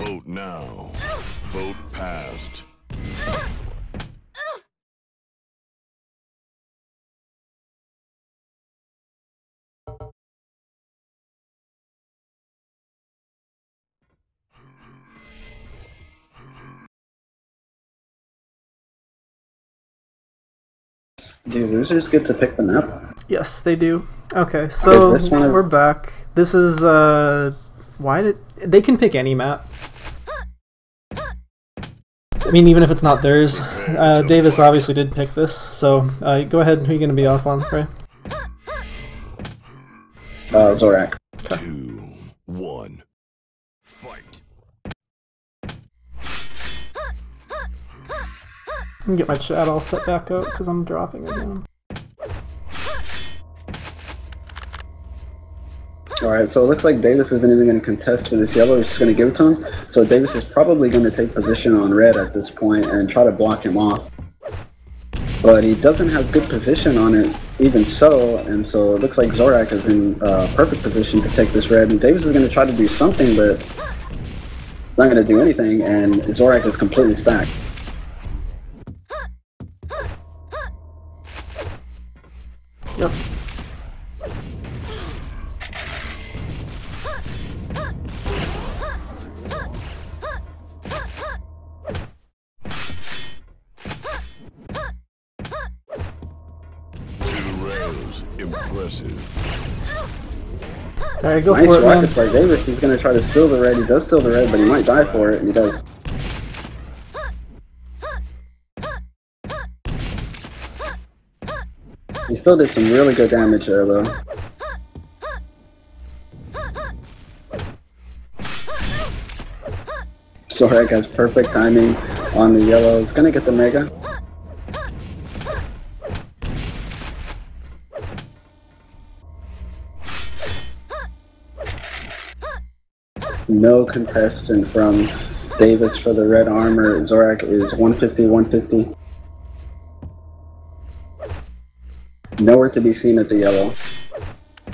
Vote now. Vote passed. Do losers get to pick the map? Yes, they do. Okay, so we're back. This is why did they can pick any map? I mean, even if it's not theirs. Davis obviously did pick this, so go ahead. Who are you going to be off on, Ray? Zorak. 2, 1, fight. Let me get my chat all set back up because I'm dropping again. Alright, so it looks like Davis isn't even going to contest for this yellow, he's just going to give it to him. So Davis is probably going to take position on red at this point and try to block him off. But he doesn't have good position on it, even so, and so it looks like Zorak is in perfect position to take this red, and Davis is going to try to do something, but not going to do anything, and Zorak is completely stacked. Yep. Impressive. Alright, go nice for it, rockets man. by Davis. He's going to try to steal the red. He does steal the red, but he might die for it, and he does. He still did some really good damage there, though. Zorak has perfect timing on the yellow. He's going to get the mega. No contestant from Davis for the red armor. Zorak is 150, 150. Nowhere to be seen at the yellow.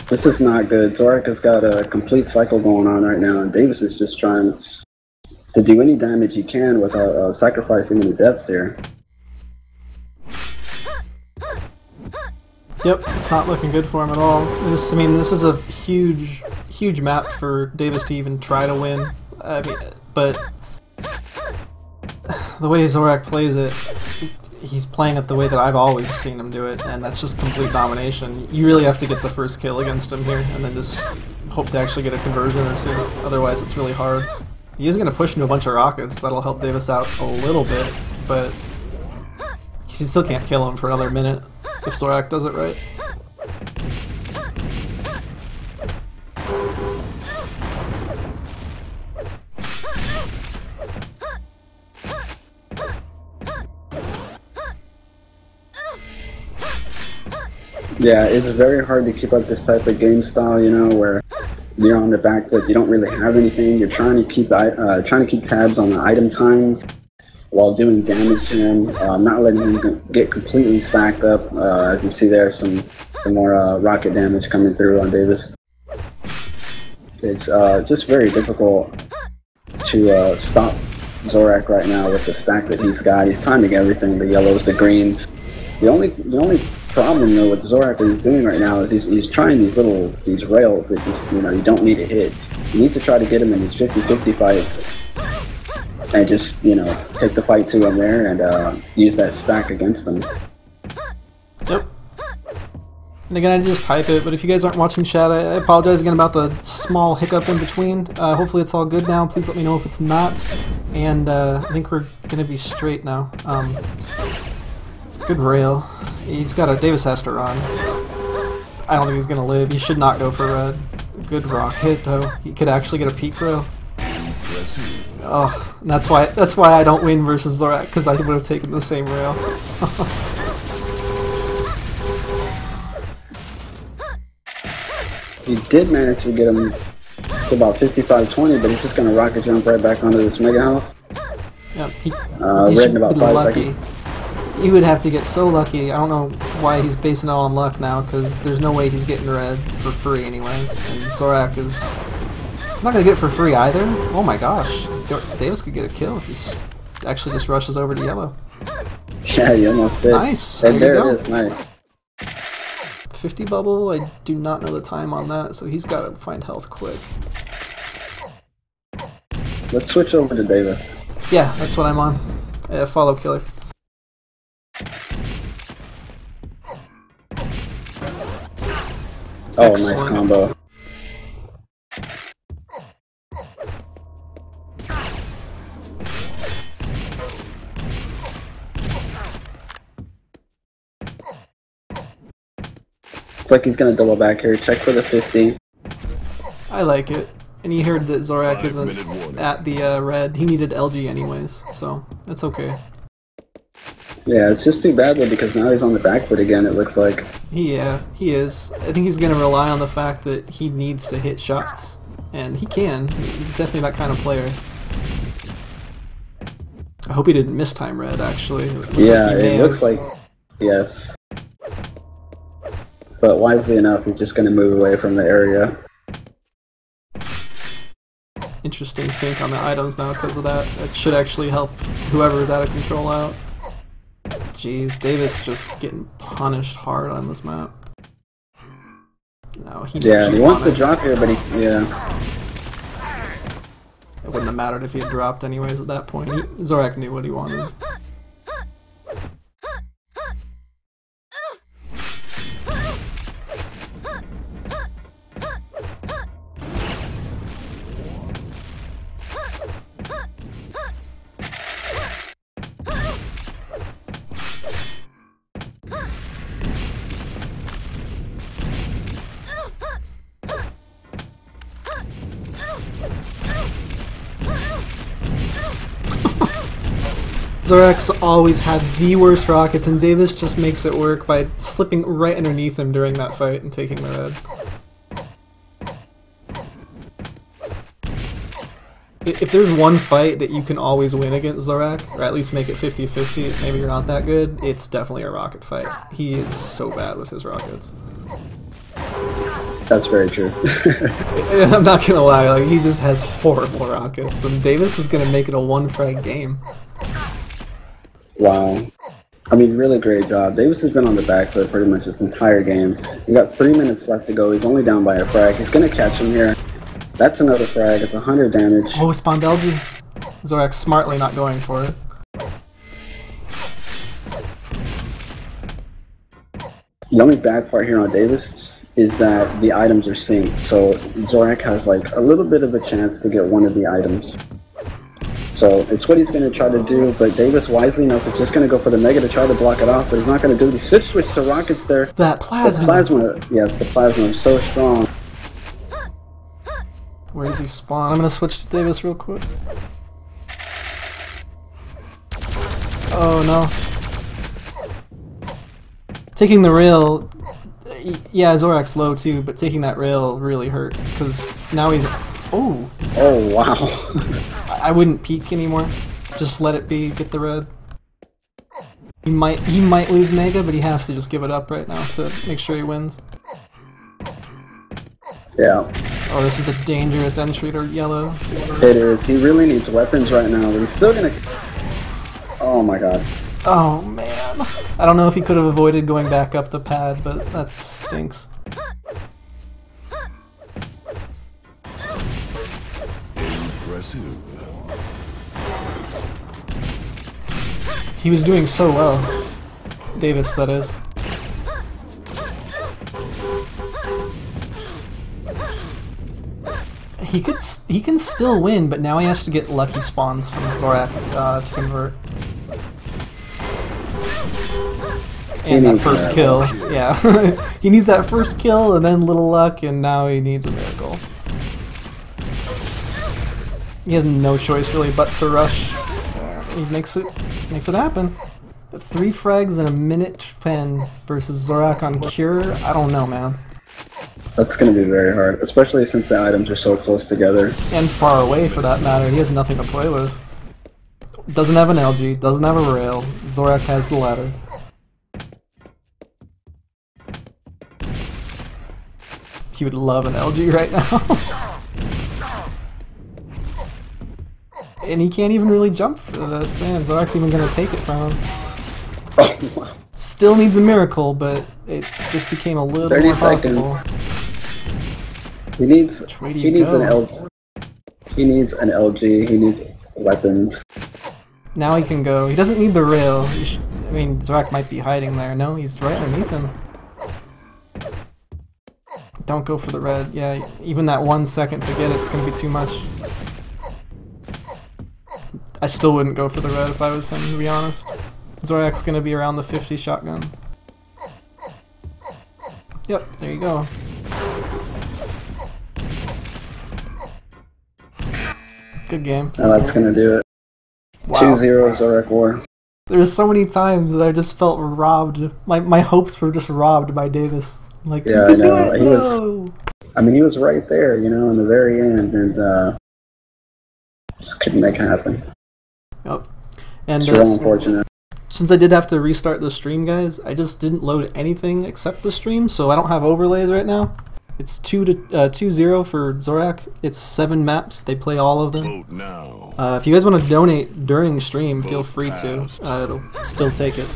This is not good. Zorak has got a complete cycle going on right now, and Davis is just trying to do any damage he can without sacrificing any deaths here. Yep, it's not looking good for him at all. I mean, this is a huge map for Davis to even try to win. I mean, but the way Zorak plays it, he's playing it the way that I've always seen him do it, and that's just complete domination. You really have to get the first kill against him here, and then just hope to actually get a conversion or two. Otherwise, it's really hard. He is going to push into a bunch of rockets. That'll help Davis out a little bit, but he still can't kill him for another minute if Zorak does it right. Yeah, it's very hard to keep up this type of game style, you know, where you're on the back foot, you don't really have anything, you're trying to keep tabs on the item times while doing damage to him, not letting him get completely stacked up. As you see there, some more rocket damage coming through on Davis. It's just very difficult to stop Zorak right now with the stack that he's got. He's timing everything, the yellows, the greens. The only problem though with Zorak that he's doing right now is he's trying these rails that just, you know, you don't need to hit. You need to try to get him in these 50-50 fights and just, you know, take the fight to him there and use that stack against them. Yep. And again, I just type it, but if you guys aren't watching chat, I apologize again about the small hiccup in between. Hopefully it's all good now. Please let me know if it's not. And I think we're gonna be straight now. Good rail. Davis has to run. I don't think he's gonna live. He should not go for red. Good rock hit though. He could actually get a peak rail. Oh, and that's why I don't win versus Zorak, because I would have taken the same rail. He did manage to get him to about 55-20, but he's just gonna rocket jump right back onto this mega health. Yep, red in about 5 seconds. He would have to get so lucky. I don't know why he's basing it on luck now, because there's no way he's getting red for free anyways. And Zorak is not gonna get it for free either. Oh my gosh, Davis could get a kill if he actually just rushes over to yellow. Yeah, you almost did. Nice. And there you it is. Nice. 50 bubble. I do not know the time on that, so he's got to find health quick. Let's switch over to Davis. Yeah, that's what I'm on. Follow killer. Oh, Excellent. nice combo. Looks like he's gonna double back here. Check for the 50. I like it. And he heard that Zorak isn't at the red. He needed LG anyways, so that's okay. Yeah, it's just too bad though because now he's on the back foot again, it looks like. Yeah, he is. I think he's going to rely on the fact that he needs to hit shots. And he can. He's definitely that kind of player. I hope he didn't mistime red, actually. It looks like... Yes. But wisely enough, he's just going to move away from the area. Interesting sync on the items now because of that. That should actually help whoever is out of control out. Jeez, Davis just getting punished hard on this map. No, he wants to drop here, but yeah. It wouldn't have mattered if he had dropped anyways at that point. Zorak knew what he wanted. Zorak's always had the worst rockets, and Davis just makes it work by slipping right underneath him during that fight and taking the red. If there's one fight that you can always win against Zorak, or at least make it 50-50 if maybe you're not that good, it's definitely a rocket fight. He is so bad with his rockets. That's very true. I'm not gonna lie, like he just has horrible rockets, and Davis is gonna make it a one-frag game. Wow. I mean, really great job. Davis has been on the back foot pretty much this entire game. We got 3 minutes left to go. He's only down by a frag. He's going to catch him here. That's another frag. It's 100 damage. Oh, spawned LG. Zorak smartly not going for it. The only bad part here on Davis is that the items are synced. So Zorak has like a little bit of a chance to get one of the items. So it's what he's going to try to do, but Davis, wisely enough, is just going to go for the Mega to try to block it off, but he's not going to do it. He switch to rockets there. That plasma. The plasma, yes, the plasma is so strong. Where does he spawn? I'm going to switch to Davis real quick. Oh no. Taking the rail, yeah, Zorak's low too, but taking that rail really hurt, because now he's... Oh! Oh, wow. I wouldn't peek anymore. Just let it be, get the red. He might lose Mega, but he has to just give it up right now to make sure he wins. Yeah. Oh, this is a dangerous entry to yellow. It is. He really needs weapons right now, but he's still gonna... Oh my god. Oh man. I don't know if he could have avoided going back up the pad, but that stinks. Impressive. He was doing so well. Davis, that is. He can still win, but now he has to get lucky spawns from Zorak to convert. And that first kill, yeah. He needs that first kill and then little luck, and now he needs a miracle. He has no choice really but to rush. He makes it happen. But 3 frags in a minute 10 versus Zorak on Cure, I don't know, man. That's going to be very hard, especially since the items are so close together. And far away, for that matter. He has nothing to play with. Doesn't have an LG, doesn't have a rail. Zorak has the ladder. He would love an LG right now. And he can't even really jump for this, and Zorak's even gonna take it from him. Oh, wow. Still needs a miracle, but it just became a little 30 more seconds. possible. He needs Which way do he you needs go? an LG. He needs an LG. He needs weapons. Now he can go. He doesn't need the rail. I mean, Zorak might be hiding there. No, he's right underneath him. Don't go for the red. Yeah, even that 1 second to get it's gonna be too much. I still wouldn't go for the red if I was him, to be honest. Zorak's gonna be around the 50 shotgun. Yep, there you go. Good game. Now that's gonna do it. Wow. 2-0 ZorakWar. There's so many times that I just felt robbed. My hopes were just robbed by Davis. Like, Yeah, you I can know. do it! He No! I mean, he was right there, you know, in the very end, and just couldn't make it happen. Yep. And It's real unfortunate. since I did have to restart the stream, guys, I just didn't load anything except the stream, so I don't have overlays right now. It's 2-0 for Zorak. It's 7 maps. They play all of them. Vote now. If you guys want to donate during stream, feel Vote free to. passed. It'll still take it.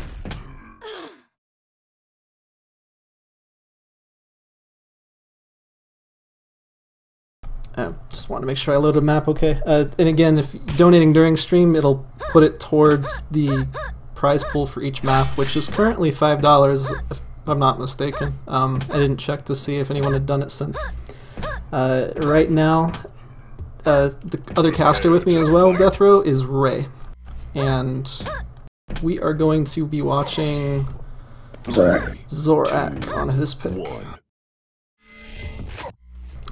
Just want to make sure I load a map okay. And again, if donating during stream, it'll put it towards the prize pool for each map, which is currently $5, if I'm not mistaken. I didn't check to see if anyone had done it since. Right now, the other caster with me as well, Death Row, is Rey. And we are going to be watching Zorak on his pick. 1.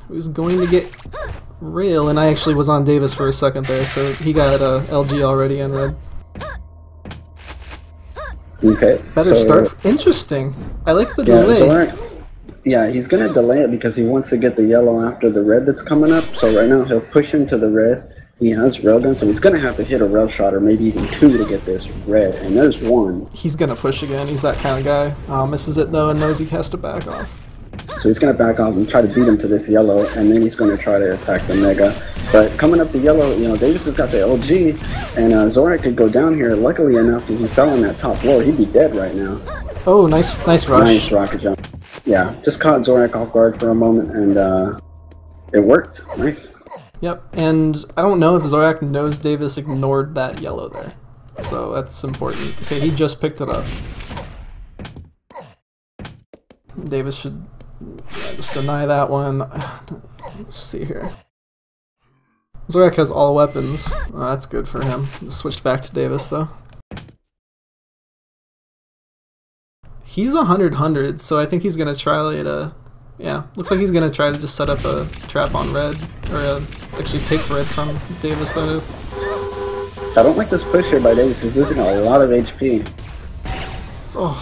Who's going to get rail, and I actually was on Davis for a second there, so he got LG already in red. Okay. Better so, start. Interesting. I like the Yeah, delay. Zorak, yeah, he's gonna delay it because he wants to get the yellow after the red that's coming up. So right now he'll push into the red. He has railgun, so he's gonna have to hit a rail shot or maybe even 2 to get this red. And there's 1. He's gonna push again. He's that kind of guy. Misses it though and knows he has to back off. So he's going to back off and try to beat him to this yellow, and then he's going to try to attack the Mega. But coming up the yellow, you know, Davis has got the LG, and Zorak could go down here. Luckily enough, if he fell on that top floor, he'd be dead right now. Oh, nice rush. Nice rocket jump. Yeah, just caught Zorak off guard for a moment, and it worked. Nice. Yep, and I don't know if Zorak knows Davis ignored that yellow there. So that's important. Okay, he just picked it up. Davis should just deny that one. Let's see here. Zorak has all weapons. That's good for him. Switched back to Davis though. He's 100, so I think he's gonna try to. Yeah, looks like he's gonna try to just set up a trap on red, or actually take red from Davis. That is. I don't like this push here by Davis. He's losing a lot of HP. So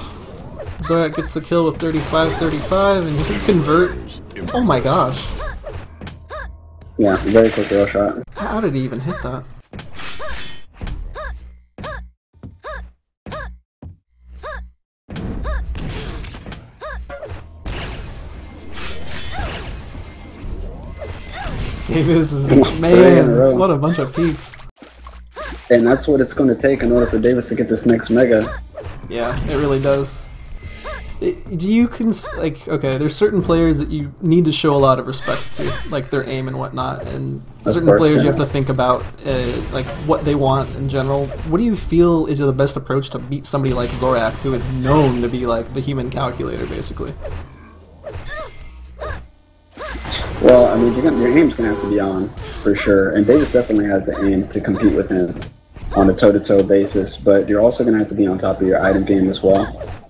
Zorak gets the kill with 35, and he can convert. Oh my gosh! Yeah, very quick rail shot. How did he even hit that? Davis is, man, what a bunch of peaks. And that's what it's going to take in order for Davis to get this next Mega. Yeah, it really does. Do you okay, there's certain players that you need to show a lot of respect to, like their aim and whatnot, and certain players you have to think about like what they want in general. What do you feel is the best approach to beat somebody like Zorak, who is known to be like the human calculator, basically? Well, I mean, your aim's going to have to be on, for sure, and Davis definitely has the aim to compete with him on a toe-to-toe basis, but you're also going to have to be on top of your item game as well.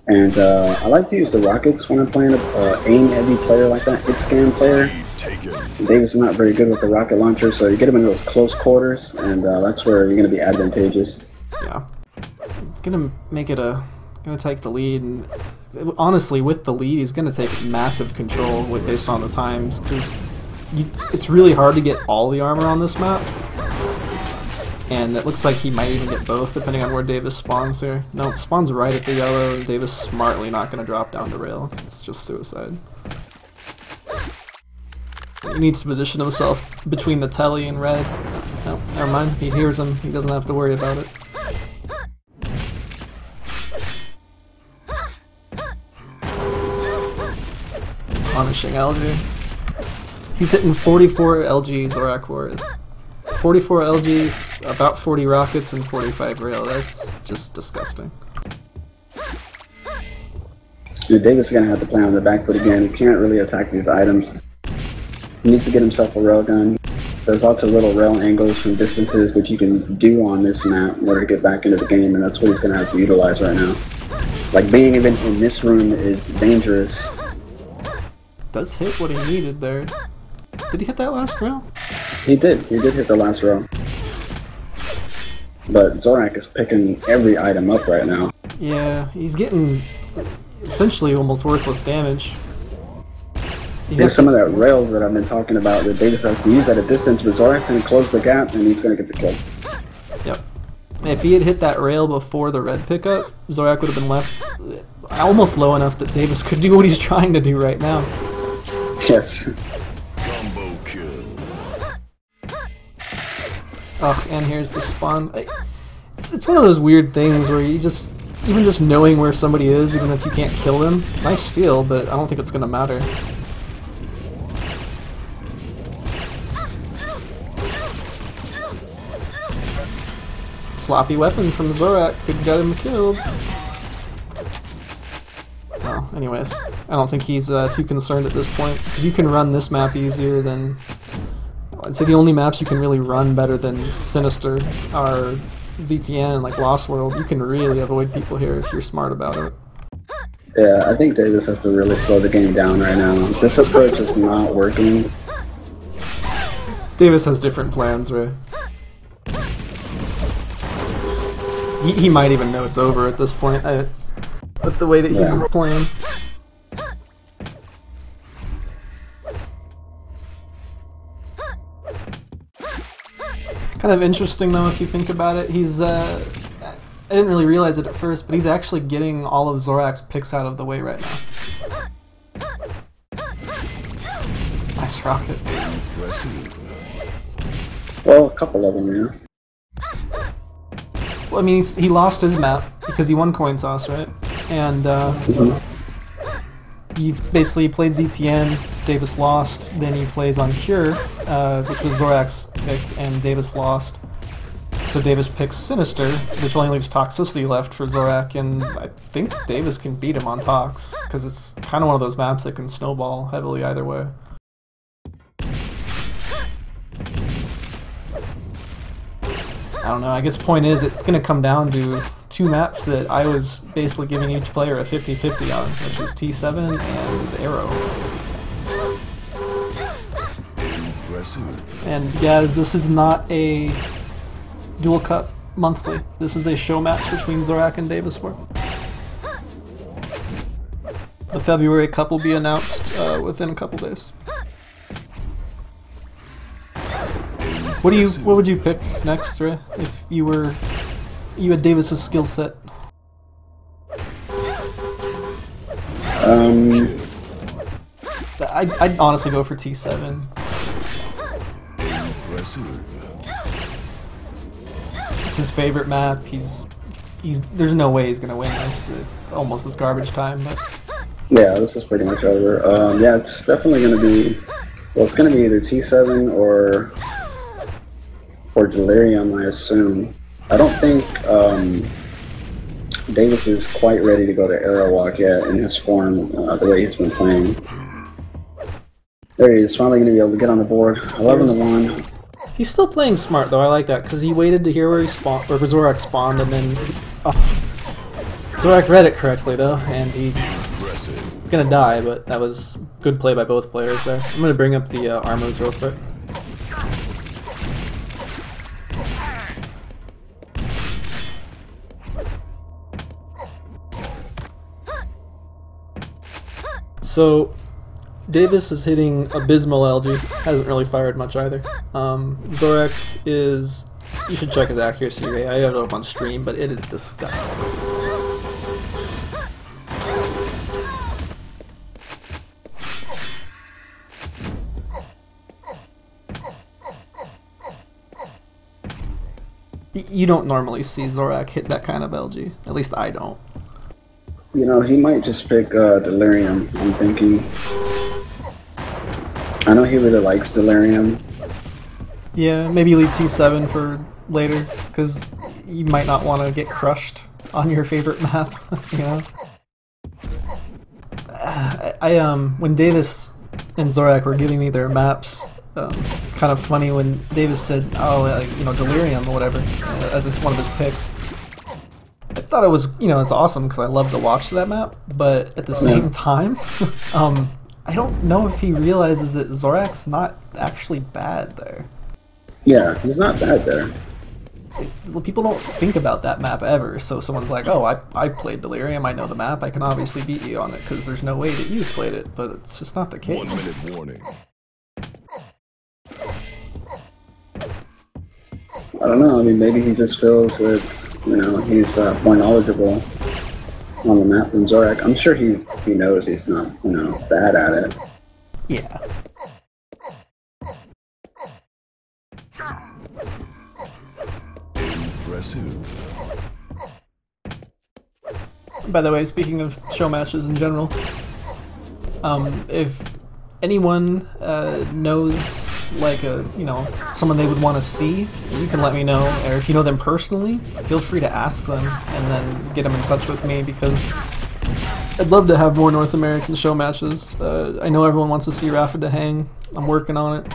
And I like to use the rockets when I'm playing a aim-heavy player like that, hit-scan player. Davis is not very good with the rocket launcher, so you get him in those close quarters, and that's where you're going to be advantageous. Yeah. It's going to make it going to take the lead, and honestly, with the lead, he's going to take massive control based on the times, because it's really hard to get all the armor on this map. And it looks like he might even get both, depending on where Davis spawns here. No, it spawns right at the yellow, and Davis smartly not going to drop down to rail. It's just suicide. He needs to position himself between the telly and red. No, never mind. He hears him. He doesn't have to worry about it. Punishing LG. He's hitting 44 LG, ZorakWar is. 44 LG, about 40 rockets, and 45 rail. That's just disgusting. Dude, Davis is going to have to play on the back foot again. He can't really attack these items. He needs to get himself a rail gun. There's lots of little rail angles from distances that you can do on this map in order to get back into the game, and that's what he's going to have to utilize right now. Like, being even in this room is dangerous. Does hit what he needed there. Did he hit that last rail? He did hit the last row. But Zorak is picking every item up right now. Yeah, he's getting essentially almost worthless damage. There's some of that rails that I've been talking about that Davis has to use at a distance, but Zorak's going to close the gap and he's going to get the kill. Yep. If he had hit that rail before the red pickup, Zorak would have been left almost low enough that Davis could do what he's trying to do right now. Yes. Combo kill. Ugh, and here's the spawn. It's one of those weird things where you just, even just knowing where somebody is, even if you can't kill them, nice steal, but I don't think it's gonna matter. Sloppy weapon from Zorak could get him killed. Well, anyways, I don't think he's too concerned at this point, because you can run this map easier than... I'd say the only maps you can really run better than Sinister are ZTN and like Lost World. You can really avoid people here if you're smart about it. Yeah, I think Davis has to really slow the game down right now. This approach is not working. Davis has different plans, Ray. He might even know it's over at this point, with the way that he's playing. Kind of interesting though if you think about it. He's I didn't really realize it at first, but he's actually getting all of Zorak's picks out of the way right now. Nice rocket. Well, a couple of them, yeah. Well, I mean, he lost his map because he won coin toss, right? And he basically played ZTN, Davis lost, then he plays on Cure, which was Zorak's pick, and Davis lost. So Davis picks Sinister, which only leaves Toxicity left for Zorak, and I think Davis can beat him on Tox, because it's kind of one of those maps that can snowball heavily either way. I don't know, I guess point is it's going to come down to two maps that I was basically giving each player a 50-50 on, which is T7 and Arrow. Impressive. And guys, this is not a Duel Cup monthly. This is a show match between Zorak and Davis War. The February Cup will be announced within a couple days. What would you pick next, Ray, if you had Davis's skill set? I'd honestly go for T7. Impressive. It's his favorite map. There's no way he's gonna win this. Almost this garbage time, but Yeah, this is pretty much over. Yeah, it's definitely gonna be. Well, it's gonna be either T7 or Delirium, I assume. I don't think Davis is quite ready to go to Arrow Walk yet in his form, the way he's been playing. There he is, finally going to be able to get on the board. 11-1. He's still playing smart though. I like that because he waited to hear where he spawned, or Zorak spawned, and then Zorak read it correctly though, and he's gonna die. But that was good play by both players there. I'm gonna bring up the armors real quick. So, Davis is hitting abysmal LG. Hasn't really fired much either. Zorak is... You should check his accuracy rate. I have it up on stream, but it is disgusting. You don't normally see Zorak hit that kind of LG. At least I don't. You know, he might just pick Delirium, I'm thinking. I know he really likes Delirium. Yeah, maybe leave T7 for later, because you might not want to get crushed on your favorite map, you know? When Davis and Zorak were giving me their maps, kind of funny when Davis said, oh, you know, Delirium or whatever, as one of his picks. I thought it was, you know, it's awesome because I love to watch that map, but at the same time, I don't know if he realizes that Zorak's not actually bad there. Yeah, he's not bad there. Well, people don't think about that map ever, so someone's like, oh, I played Delirium, I know the map, I can obviously beat you on it because there's no way that you've played it, but it's just not the case. 1 minute warning. I don't know, I mean, maybe he just feels that, you know, he's more knowledgeable on the map than Zorak. I'm sure he knows he's not, you know, bad at it. Yeah. Impressive. By the way, speaking of show matches in general, if anyone knows like someone they would want to see, you can let me know, or if you know them personally, feel free to ask them and then get them in touch with me, because I'd love to have more North American show matches. I know everyone wants to see Rafa to hang. I'm working on it.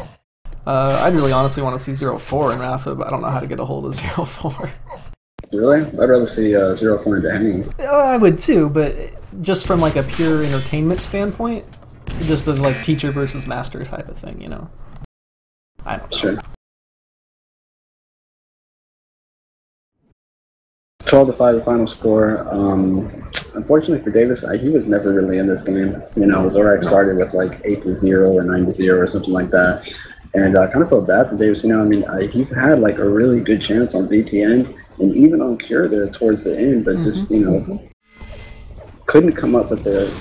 I'd really honestly want to see 04 in Rafa, but I don't know how to get a hold of 04. Really? I'd rather see 04 and hang. I would too, but just from like a pure entertainment standpoint, just the like teacher versus master type of thing, you know? I don't know. Sure. 12-5 the final score. Unfortunately for Davis, he was never really in this game. You know, Zorak started with like 8-0 or 9-0 or something like that. And I kind of felt bad for Davis. You know, I mean, he had like a really good chance on DTN and even on Cure there towards the end, but just, you know, couldn't come up with the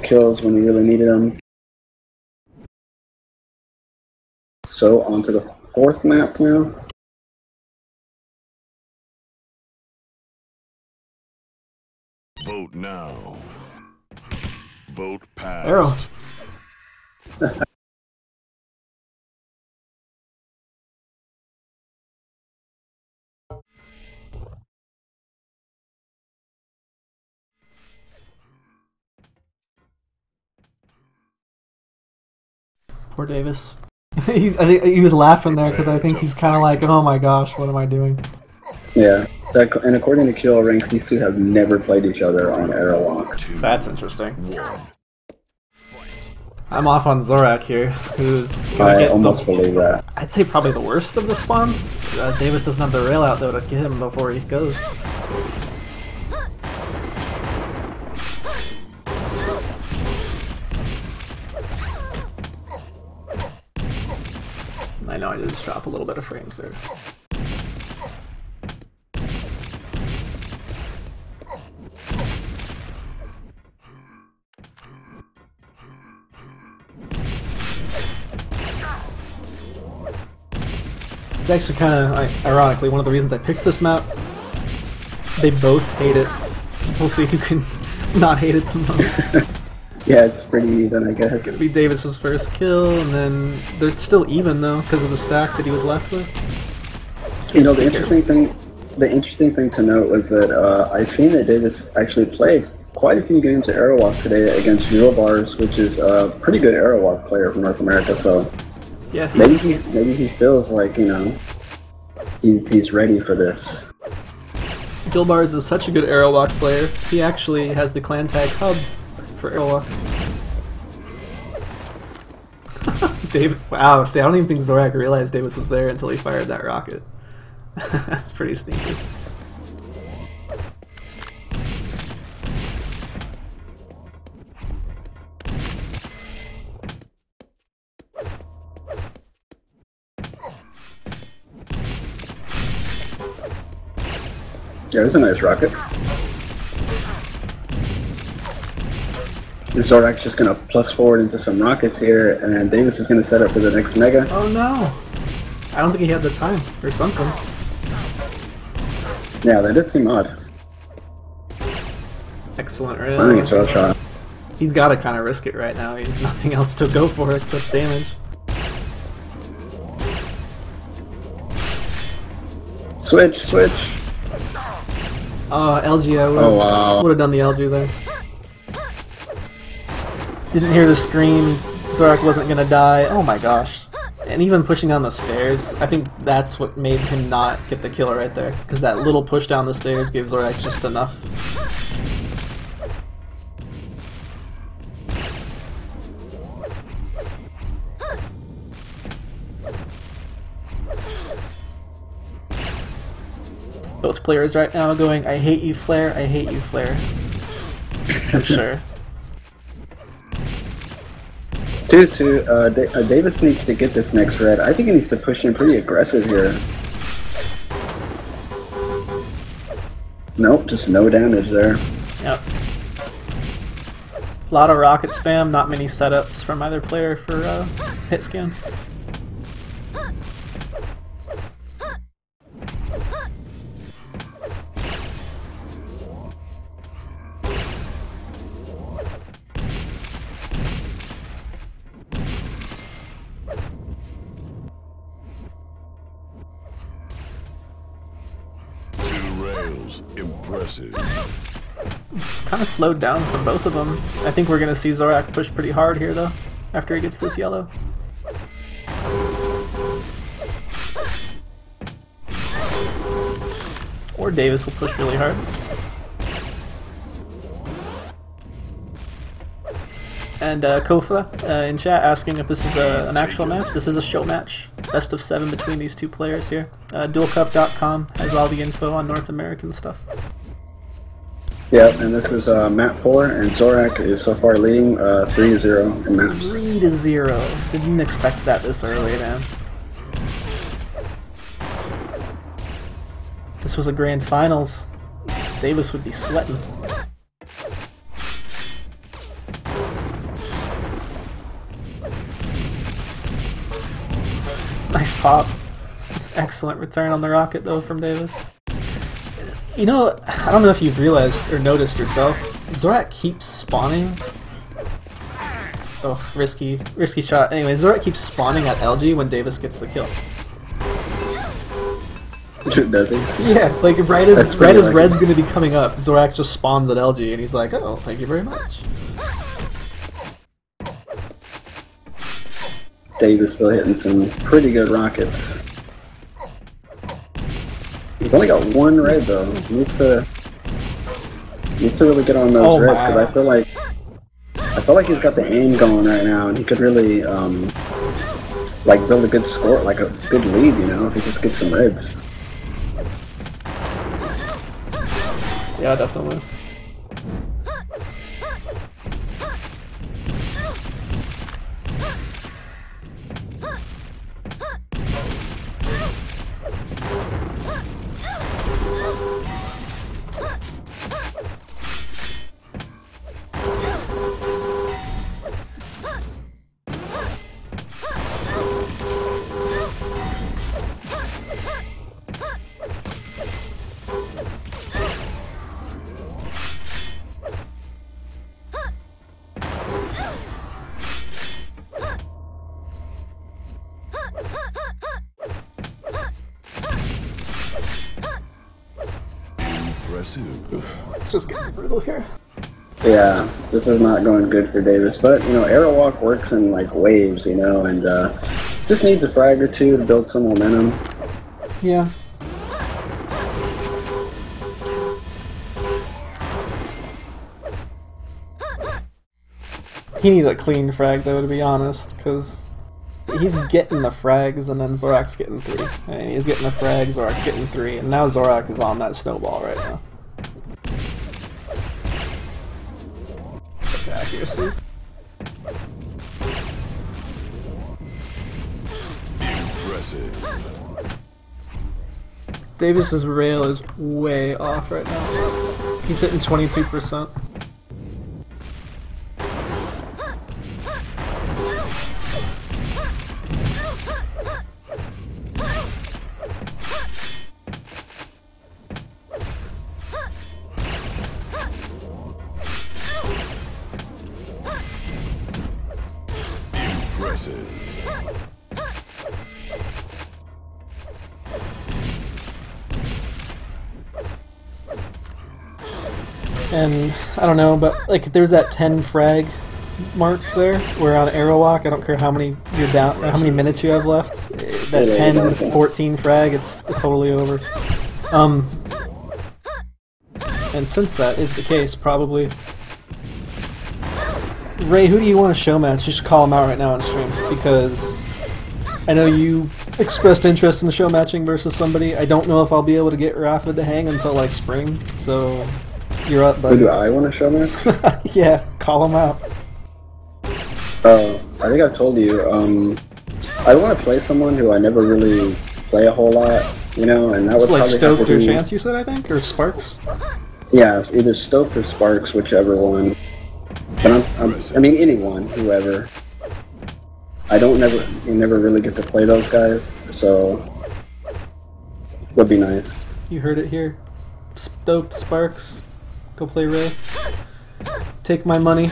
kills when we really needed them. So on to the fourth map now. Vote now. Vote pass. Arrow. Poor Davis. I think he was laughing there because I think he's kind of like, oh my gosh, what am I doing? Yeah, and according to kill ranks, these two have never played each other on Airlock. That's interesting. I'm off on Zorak here, who's gonna get almost believe that. I'd say probably the worst of the spawns. Davis doesn't have the rail out though to get him before he goes. I know I did just drop a little bit of frames there. It's actually kind of, ironically, one of the reasons I picked this map. They both hate it. We'll see who can not hate it the most. Yeah, it's pretty even, I guess. It's gonna be Davis's first kill, and then they're still even though because of the stack that he was left with. You know, the interesting thing to note was that I've seen that Davis actually played quite a few games of Aerowalk today against Duel Bars, which is a pretty good Aerowalk player from North America. So yeah, maybe he feels like, you know, he's ready for this. Duel Bars is such a good Aerowalk player. He actually has the clan tag hub for Airwalk. David, wow, see, I don't even think Zorak realized Davis was there until he fired that rocket. That's pretty sneaky. Yeah, it was a nice rocket. And Zorak's just going to plus forward into some rockets here, and Davis is going to set up for the next Mega. Oh no! I don't think he had the time or something. Yeah, they did seem odd. Excellent I think rail. it's well shot. He's got to kind of risk it right now. He's nothing else to go for except damage. Switch, switch. Oh, LG, I Oh, wow. would have done the LG there. Didn't hear the scream. Zorak wasn't gonna die. Oh my gosh. And even pushing down the stairs, I think that's what made him not get the kill right there. Because that little push down the stairs gave Zorak just enough. Both players right now going, I hate you, Flair, I hate you, Flair. For sure. 2-2, Davis needs to get this next red. I think he needs to push in pretty aggressive here. Nope, just no damage there. Yep. A lot of rocket spam, not many setups from either player for hit scan. Impressive. Kind of slowed down for both of them. I think we're going to see Zorak push pretty hard here, though, after he gets this yellow. Or Davis will push really hard. And Kofa in chat asking if this is an actual match. This is a show match. Best of 7 between these two players here. Duelcup.com has all the info on North American stuff. Yep, and this is map 4, and Zorak is so far leading 3-0 in maps. 3-0. Didn't expect that this early, man. This was a grand finals. Davis would be sweating. Nice pop. Excellent return on the rocket, though, from Davis. You know, I don't know if you've realized or noticed yourself, Zorak keeps spawning. Oh, risky shot. Anyway, Zorak keeps spawning at LG when Davis gets the kill. Does he? Yeah, like right as Red's gonna be coming up, Zorak just spawns at LG, and he's like, "Oh, thank you very much." Davis still hitting some pretty good rockets. He's only got one red though. He needs to really get on those reds because I feel like he's got the aim going right now, and he could really like build a good score, like a good lead, you know, if he just gets some reds. Yeah, definitely. It's just getting brutal here. Yeah, this is not going good for Davis, but you know, arrow walk works in like waves, you know, and just needs a frag or two to build some momentum. Yeah. He needs a clean frag though, to be honest, because he's getting the frags and then Zorak's getting 3. And he's getting the frags, Zorak's getting 3, and now Zorak is on that snowball right now. Check accuracy. Impressive. Davis's rail is way off right now. He's hitting 22%. aces. And I don't know, but like there's that 10 frag mark there, where on arrow walk, I don't care how many you're down, or how many minutes you have left. That 10 to 14 frag, it's totally over. And since that is the case, probably Ray, who do you want to showmatch? You should call him out right now on stream, because I know you expressed interest in the show matching versus somebody. I don't know if I'll be able to get Rafa to hang until like spring, so you're up, buddy. Who do I want to showmatch? Yeah, call him out. I think I've told you, I want to play someone who I never really play a whole lot, you know, and that It's would like probably Stoked have to or be... Chance, you said, I think? Or Sparks? Yeah, it's either Stoked or Sparks, whichever one. But I mean, anyone, whoever. You never really get to play those guys, so would be nice. You heard it here. Stoked, Sparks, go play Ray. Take my money,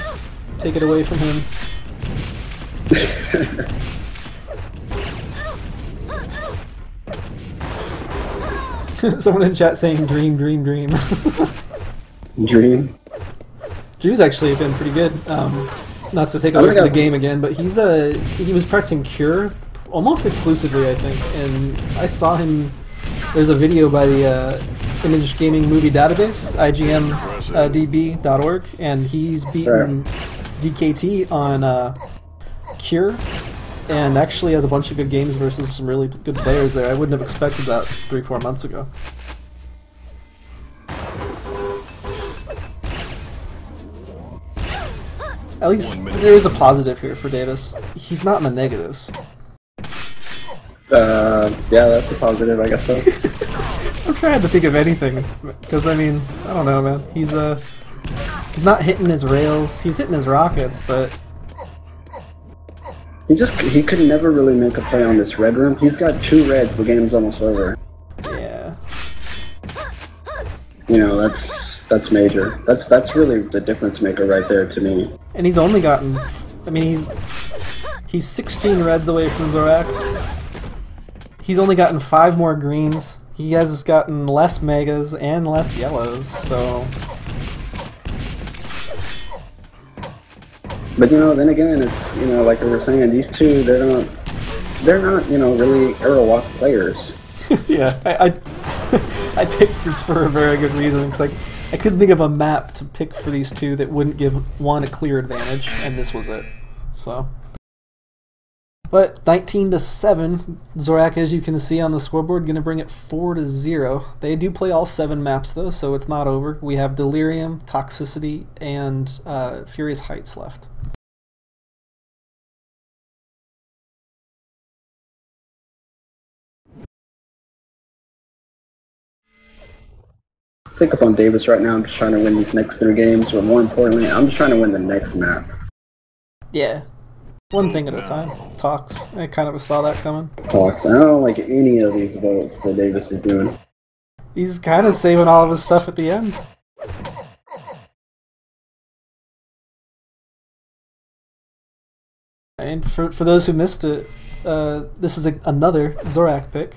take it away from him. Someone in chat saying dream, dream, dream. Dream? Drew's actually been pretty good. Not to take away from the game again, but he was pressing Cure almost exclusively, I think. And I saw him. There's a video by the Image Gaming Movie Database, IGMDB.org, and he's beaten DKT on Cure, and actually has a bunch of good games versus some really good players there. I wouldn't have expected that 3-4 months ago. At least there is a positive here for Davis. He's not in the negatives. Yeah, that's a positive, I guess so. I'm trying to think of anything, because I mean, I don't know, man. He's not hitting his rails. He's hitting his rockets, but he could never really make a play on this red room. He's got 2 reds. The game's almost over. Yeah. You know, that's major. That's really the difference maker right there to me. And he's only gotten, I mean, he's 16 reds away from Zorak. He's only gotten 5 more greens. He has gotten less megas and less yellows, so. But you know, then again, it's, you know, like we were saying, these two, they're not, you know, really arrow walk players. Yeah, I picked this for a very good reason, because I couldn't think of a map to pick for these two that wouldn't give one a clear advantage, and this was it. So, but 19-7, Zorak, as you can see on the scoreboard, going to bring it 4-0. They do play all 7 maps though, so it's not over. We have Delirium, Toxicity, and Furious Heights left. I think if I'm Davis right now, I'm just trying to win these next 3 games, but more importantly, I'm just trying to win the next map. Yeah. One thing at a time. Talks. I kind of saw that coming. Talks. I don't like any of these votes that Davis is doing. He's kind of saving all of his stuff at the end. And for those who missed it, this is another Zorak pick.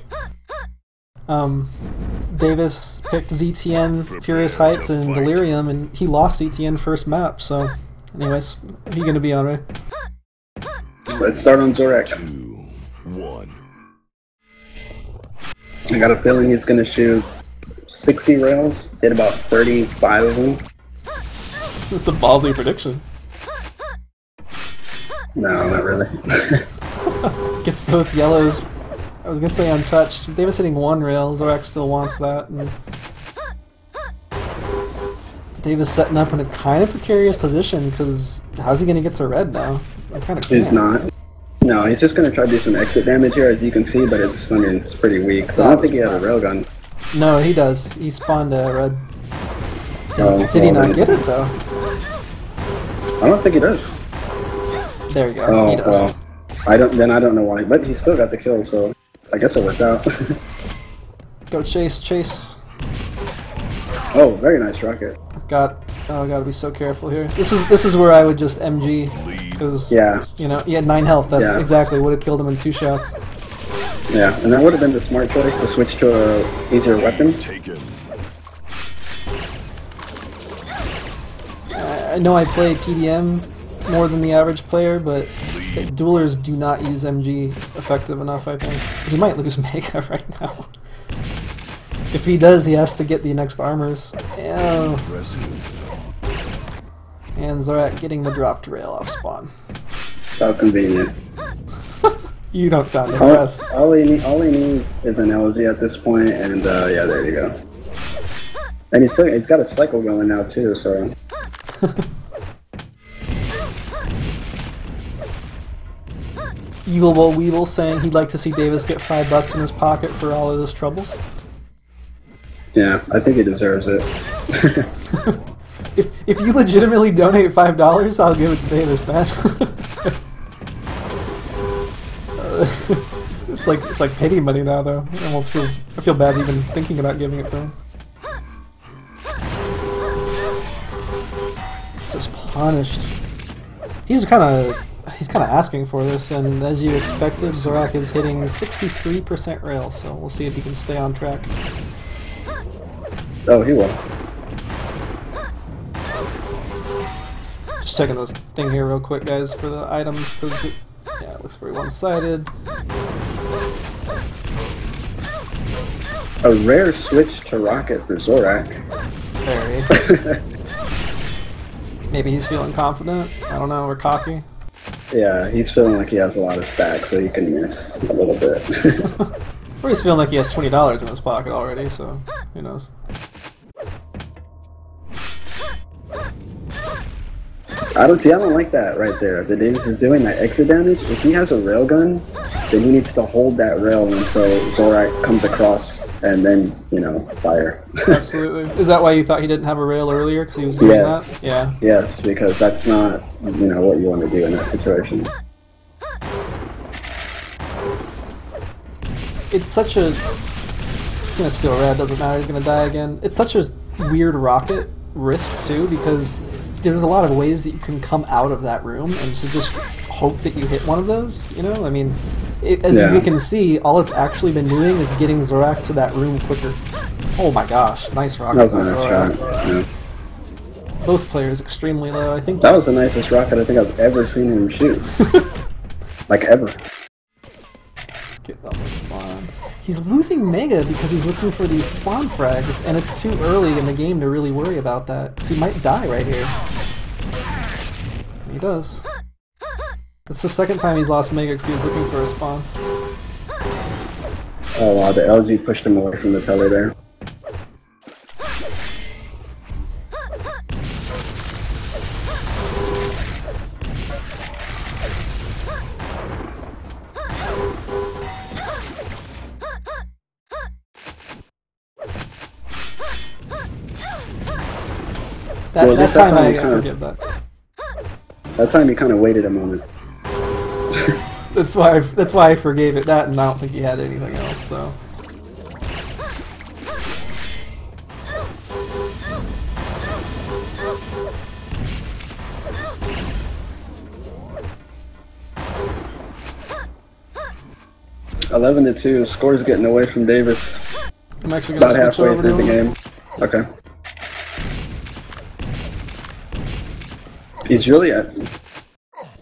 Davis picked ZTN, Furious Heights, and Delirium, and he lost ZTN first map, so anyways, what are you going to be on, Ray? Let's start on Zorak. 2, 1. I got a feeling he's going to shoot 60 rails, hit about 35 of them. That's a ballsy prediction. No, not really. Gets both yellows. I was gonna say untouched. Davis hitting 1 rail. Zorak still wants that. And Davis setting up in a kind of precarious position, because how's he gonna get to red now? I kind of can't. He's not. No, he's just gonna try to do some exit damage here, as you can see, but it's, I mean, it's pretty weak. But I don't think he has a railgun. No, he does. He spawned a red. Did he well, not get it though? I don't think he does. There you go. Oh, He does. well, I don't know why, but he still got the kill, so I guess it worked out. Go chase, chase. Oh, very nice rocket. Got Oh, I gotta be so careful here. This is where I would just MG, because you know, he had 9 health. That's exactly would have killed him in 2 shots. Yeah, and that would have been the smart choice to switch to a easier weapon. I know I play TDM more than the average player, but duelers do not use MG effective enough, I think. He might lose Mega right now. If he does, he has to get the next armors. Ew. And Zorak getting the dropped rail off spawn. How convenient. You don't sound impressed. All he needs is an LG at this point, and yeah, there you go. And he's got a cycle going now too, so. Evil Weevil saying he'd like to see Davis get $5 in his pocket for all of his troubles. Yeah, I think he deserves it. If you legitimately donate $5, I'll give it to Davis, man. It's like pity money now, though. It almost feels I feel bad even thinking about giving it to him. Just punished. He's kind of asking for this, and as you expected, Zorak is hitting 63% rail. So we'll see if he can stay on track. Oh, he will. Just checking this thing here real quick, guys, for the items, because it looks very one-sided. A rare switch to Rocket for Zorak. Very. Maybe he's feeling confident, I don't know, or cocky. Yeah, he's feeling like he has a lot of stacks, so he can miss a little bit. Or he's feeling like he has $20 in his pocket already, so who knows. I don't like that right there. The Davis is doing that exit damage. If he has a railgun, then he needs to hold that rail until Zorak comes across and then, you know, fire. Absolutely. Is that why you thought he didn't have a rail earlier? Because he was doing that? Yeah. Yes, because that's not, you know, what you want to do in that situation. It's such a... He's gonna steal red, doesn't matter, he's gonna die again. It's such a weird rocket risk, too, because there's a lot of ways that you can come out of that room and to just hope that you hit one of those, you know? I mean, as you can see, all it's actually been doing is getting Zorak to that room quicker. Oh my gosh, nice rocket by Zorak. Yeah. Both players extremely low, I think. That was the nicest rocket I think I've ever seen him shoot. Like, ever. Get on the spawn. He's losing Mega because he's looking for these spawn frags, and it's too early in the game to really worry about that. So he might die right here. And he does. That's the second time he's lost Mega because he was looking for a spawn. Oh wow, the LG pushed him away from the telly there. That time I forgive that. That time he kind of waited a moment. That's why I forgave it that, and I don't think he had anything else. So. (11-2). Score's getting away from Davis. I'm actually gonna about switch halfway over through to the him. game. Okay. He's really at.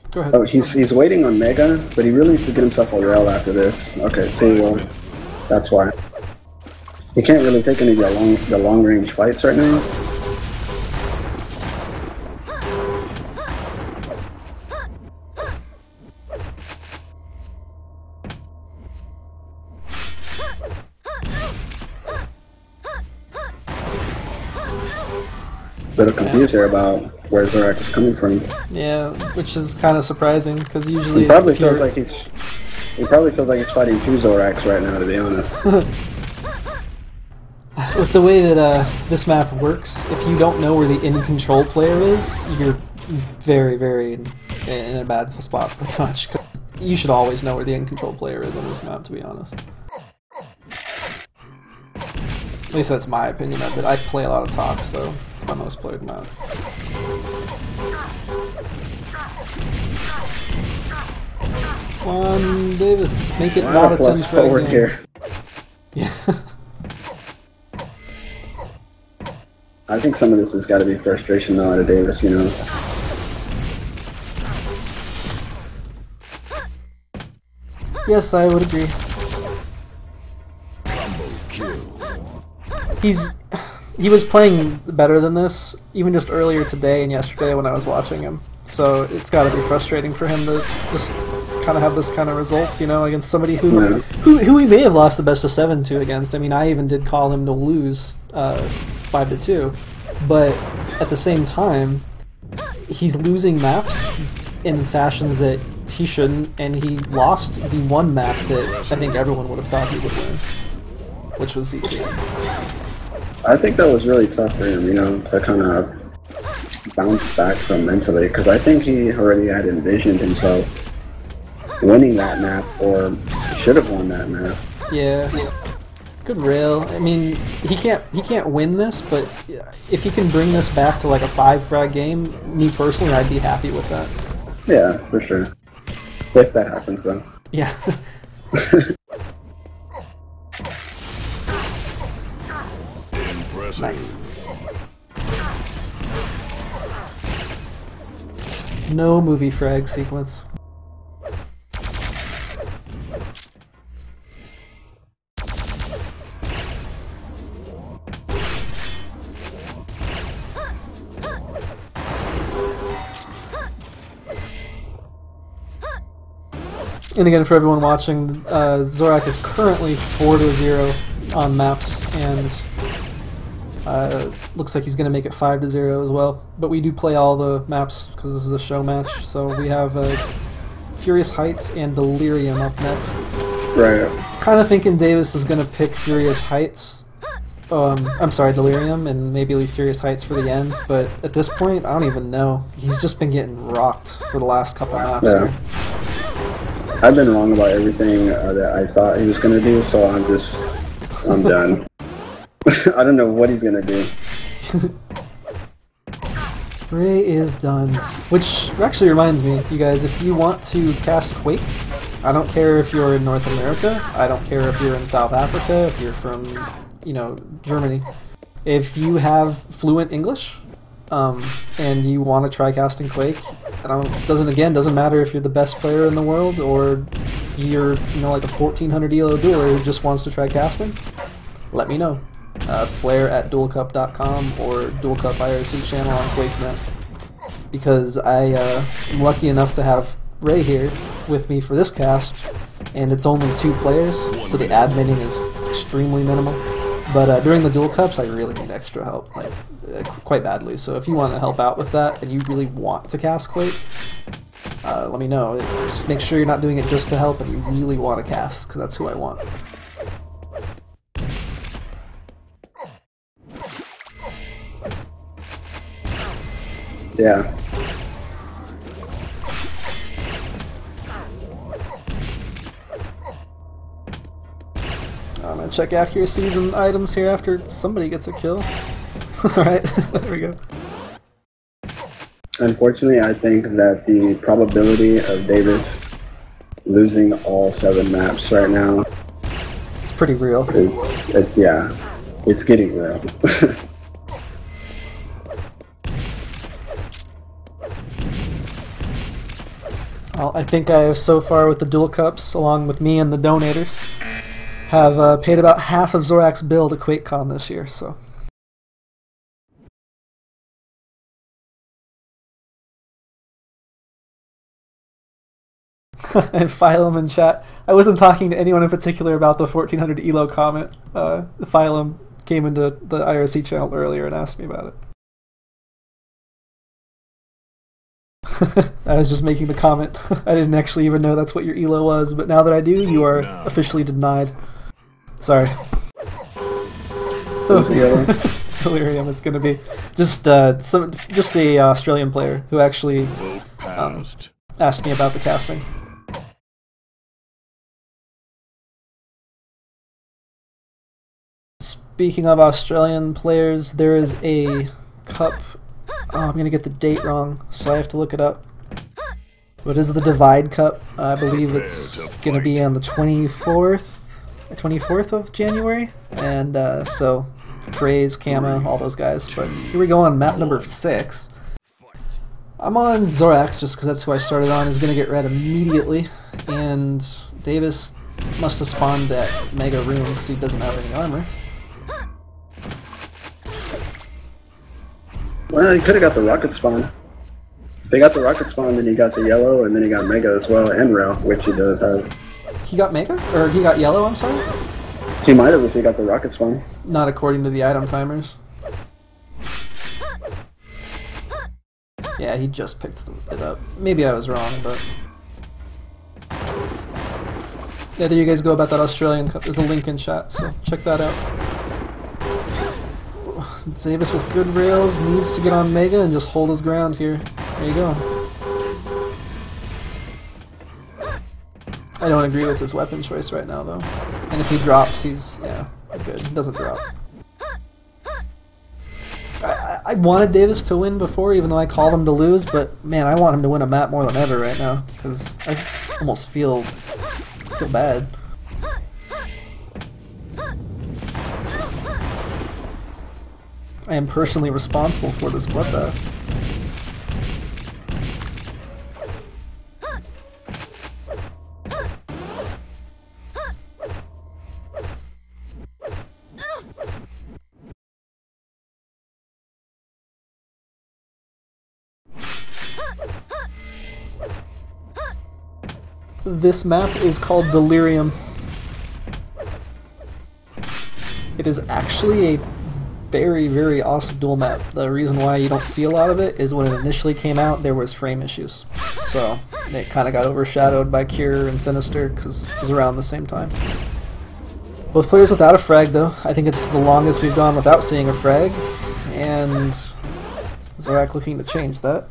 Go ahead. Oh, he's waiting on Mega, but he really needs to get himself a rail after this. Okay, see, well, that's why. He can't really take any of the long range fights right now. Bit of confused here about where Zorak is coming from. Yeah, which is kind of surprising because usually he probably feels like he's fighting two Zoraks right now, to be honest. With the way that this map works, if you don't know where the in-control player is, you're very, very in a bad spot, pretty much. 'Cause you should always know where the in-control player is on this map, to be honest. At least that's my opinion of it. I play a lot of tops, though. It's my most played map. Come on, Davis, make it not a 10 forward game. here. Yeah. I think some of this has got to be frustration though out of Davis, you know. Yes, I would agree. He was playing better than this, even just earlier today and yesterday when I was watching him. So it's got to be frustrating for him to just kind of have this kind of results, you know, against somebody who he may have lost the best of 7 to against. I mean, I even did call him to lose 5-2, but at the same time, he's losing maps in fashions that he shouldn't, and he lost the one map that I think everyone would have thought he would win, which was ZT. I think that was really tough for him, you know, to kind of bounce back from mentally, because I think he already had envisioned himself winning that map, or should have won that map. Yeah, good rail. I mean, he can't win this, but if he can bring this back to like a 5-frag game, me personally, I'd be happy with that. Yeah, for sure. If that happens, though. Yeah. Nice. No movie frag sequence. And again, for everyone watching, Zorak is currently 4-0 on maps, and looks like he's going to make it 5-0 as well. But we do play all the maps because this is a show match. So we have Furious Heights and Delirium up next. Right. Kind of thinking Davis is going to pick Furious Heights. I'm sorry, Delirium, and maybe leave Furious Heights for the end. But at this point, I don't even know. He's just been getting rocked for the last couple maps here. I've been wrong about everything that I thought he was going to do, so I'm done. I don't know what he's going to do. Rey is done. Which actually reminds me, you guys, if you want to cast Quake, I don't care if you're in North America, I don't care if you're in South Africa, if you're from, you know, Germany. If you have fluent English, and you want to try casting Quake, doesn't matter if you're the best player in the world or you're, you know, like a 1400 ELO dueler who just wants to try casting, let me know. Flair at duelcup.com or duelcup IRC channel on QuakeNet, because I'm lucky enough to have Rey here with me for this cast, and it's only 2 players, so the adminning is extremely minimal. But during the Duel Cups, I really need extra help, like quite badly. So if you want to help out with that and you really want to cast Quake, let me know. Just make sure you're not doing it just to help and you really want to cast, because that's who I want. Yeah. I'm gonna check accuracies and items here after somebody gets a kill. Alright, there we go. Unfortunately, I think that the probability of Davis losing all 7 maps right now, it's pretty real. It's getting real. Well, I think I, so far with the Duel Cups, along with me and the donators, have paid about half of Zorak's bill to QuakeCon this year, so... And Phylum in chat. I wasn't talking to anyone in particular about the 1400 ELO comment. Phylum came into the IRC channel earlier and asked me about it. I was just making the comment. I didn't actually even know that's what your ELO was, but now that I do, you are officially denied. Sorry. So Delirium is going to be just a Australian player who actually asked me about the casting. Speaking of Australian players, there is a Cup. Oh, I'm gonna get the date wrong, so I have to look it up. What is the Divide Cup? I believe it's gonna be on the 24th of January, and so Phrase, Kama, all those guys. But here we go on map number 6. I'm on Zorak just because that's who I started on. He's gonna get red immediately, and Davis must have spawned at Mega Room because he doesn't have any armor. Well, he could have got the rocket spawn. If he got the rocket spawn, then he got the yellow, and then he got Mega as well, and Rail, which he does have. He got Mega? Or he got yellow, I'm sorry? He might have if he got the rocket spawn. Not according to the item timers. Yeah, he just picked it up. Maybe I was wrong, but... yeah, there you guys go about that Australian Cup. There's a link in chat, so check that out. Davis with good rails needs to get on Mega and just hold his ground here. There you go. I don't agree with his weapon choice right now, though. And if he drops, he's, yeah, good. He doesn't drop. I wanted Davis to win before, even though I called him to lose, but man, I want him to win a map more than ever right now, because I almost feel bad. I am personally responsible for this bloodbath. This map is called Delirium. It is actually a very, very awesome duel map. The reason why you don't see a lot of it is when it initially came out, there was frame issues. So it kind of got overshadowed by Cure and Sinister because it was around the same time. Both players without a frag though. I think it's the longest we've gone without seeing a frag, and Zorak looking to change that.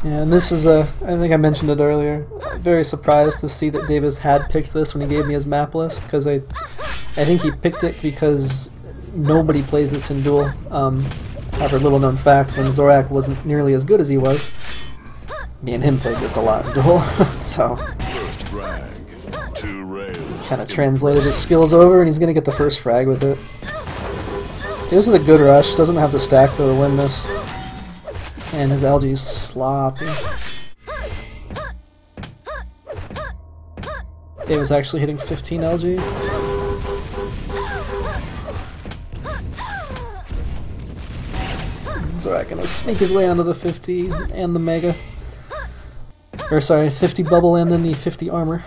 Yeah, and this is I think I mentioned it earlier, very surprised to see that Davis had picked this when he gave me his map list, because I think he picked it because nobody plays this in Duel. However, little known fact, when Zorak wasn't nearly as good as he was, me and him played this a lot in Duel, so kind of translated his skills over, and he's going to get the first frag with it. He was with a good rush, doesn't have the stack though to win this. And his LG is sloppy. Dave was actually hitting 15 LG. Zorak gonna sneak his way onto the 50 and the Mega. Or sorry, 50 bubble and then the 50 armor.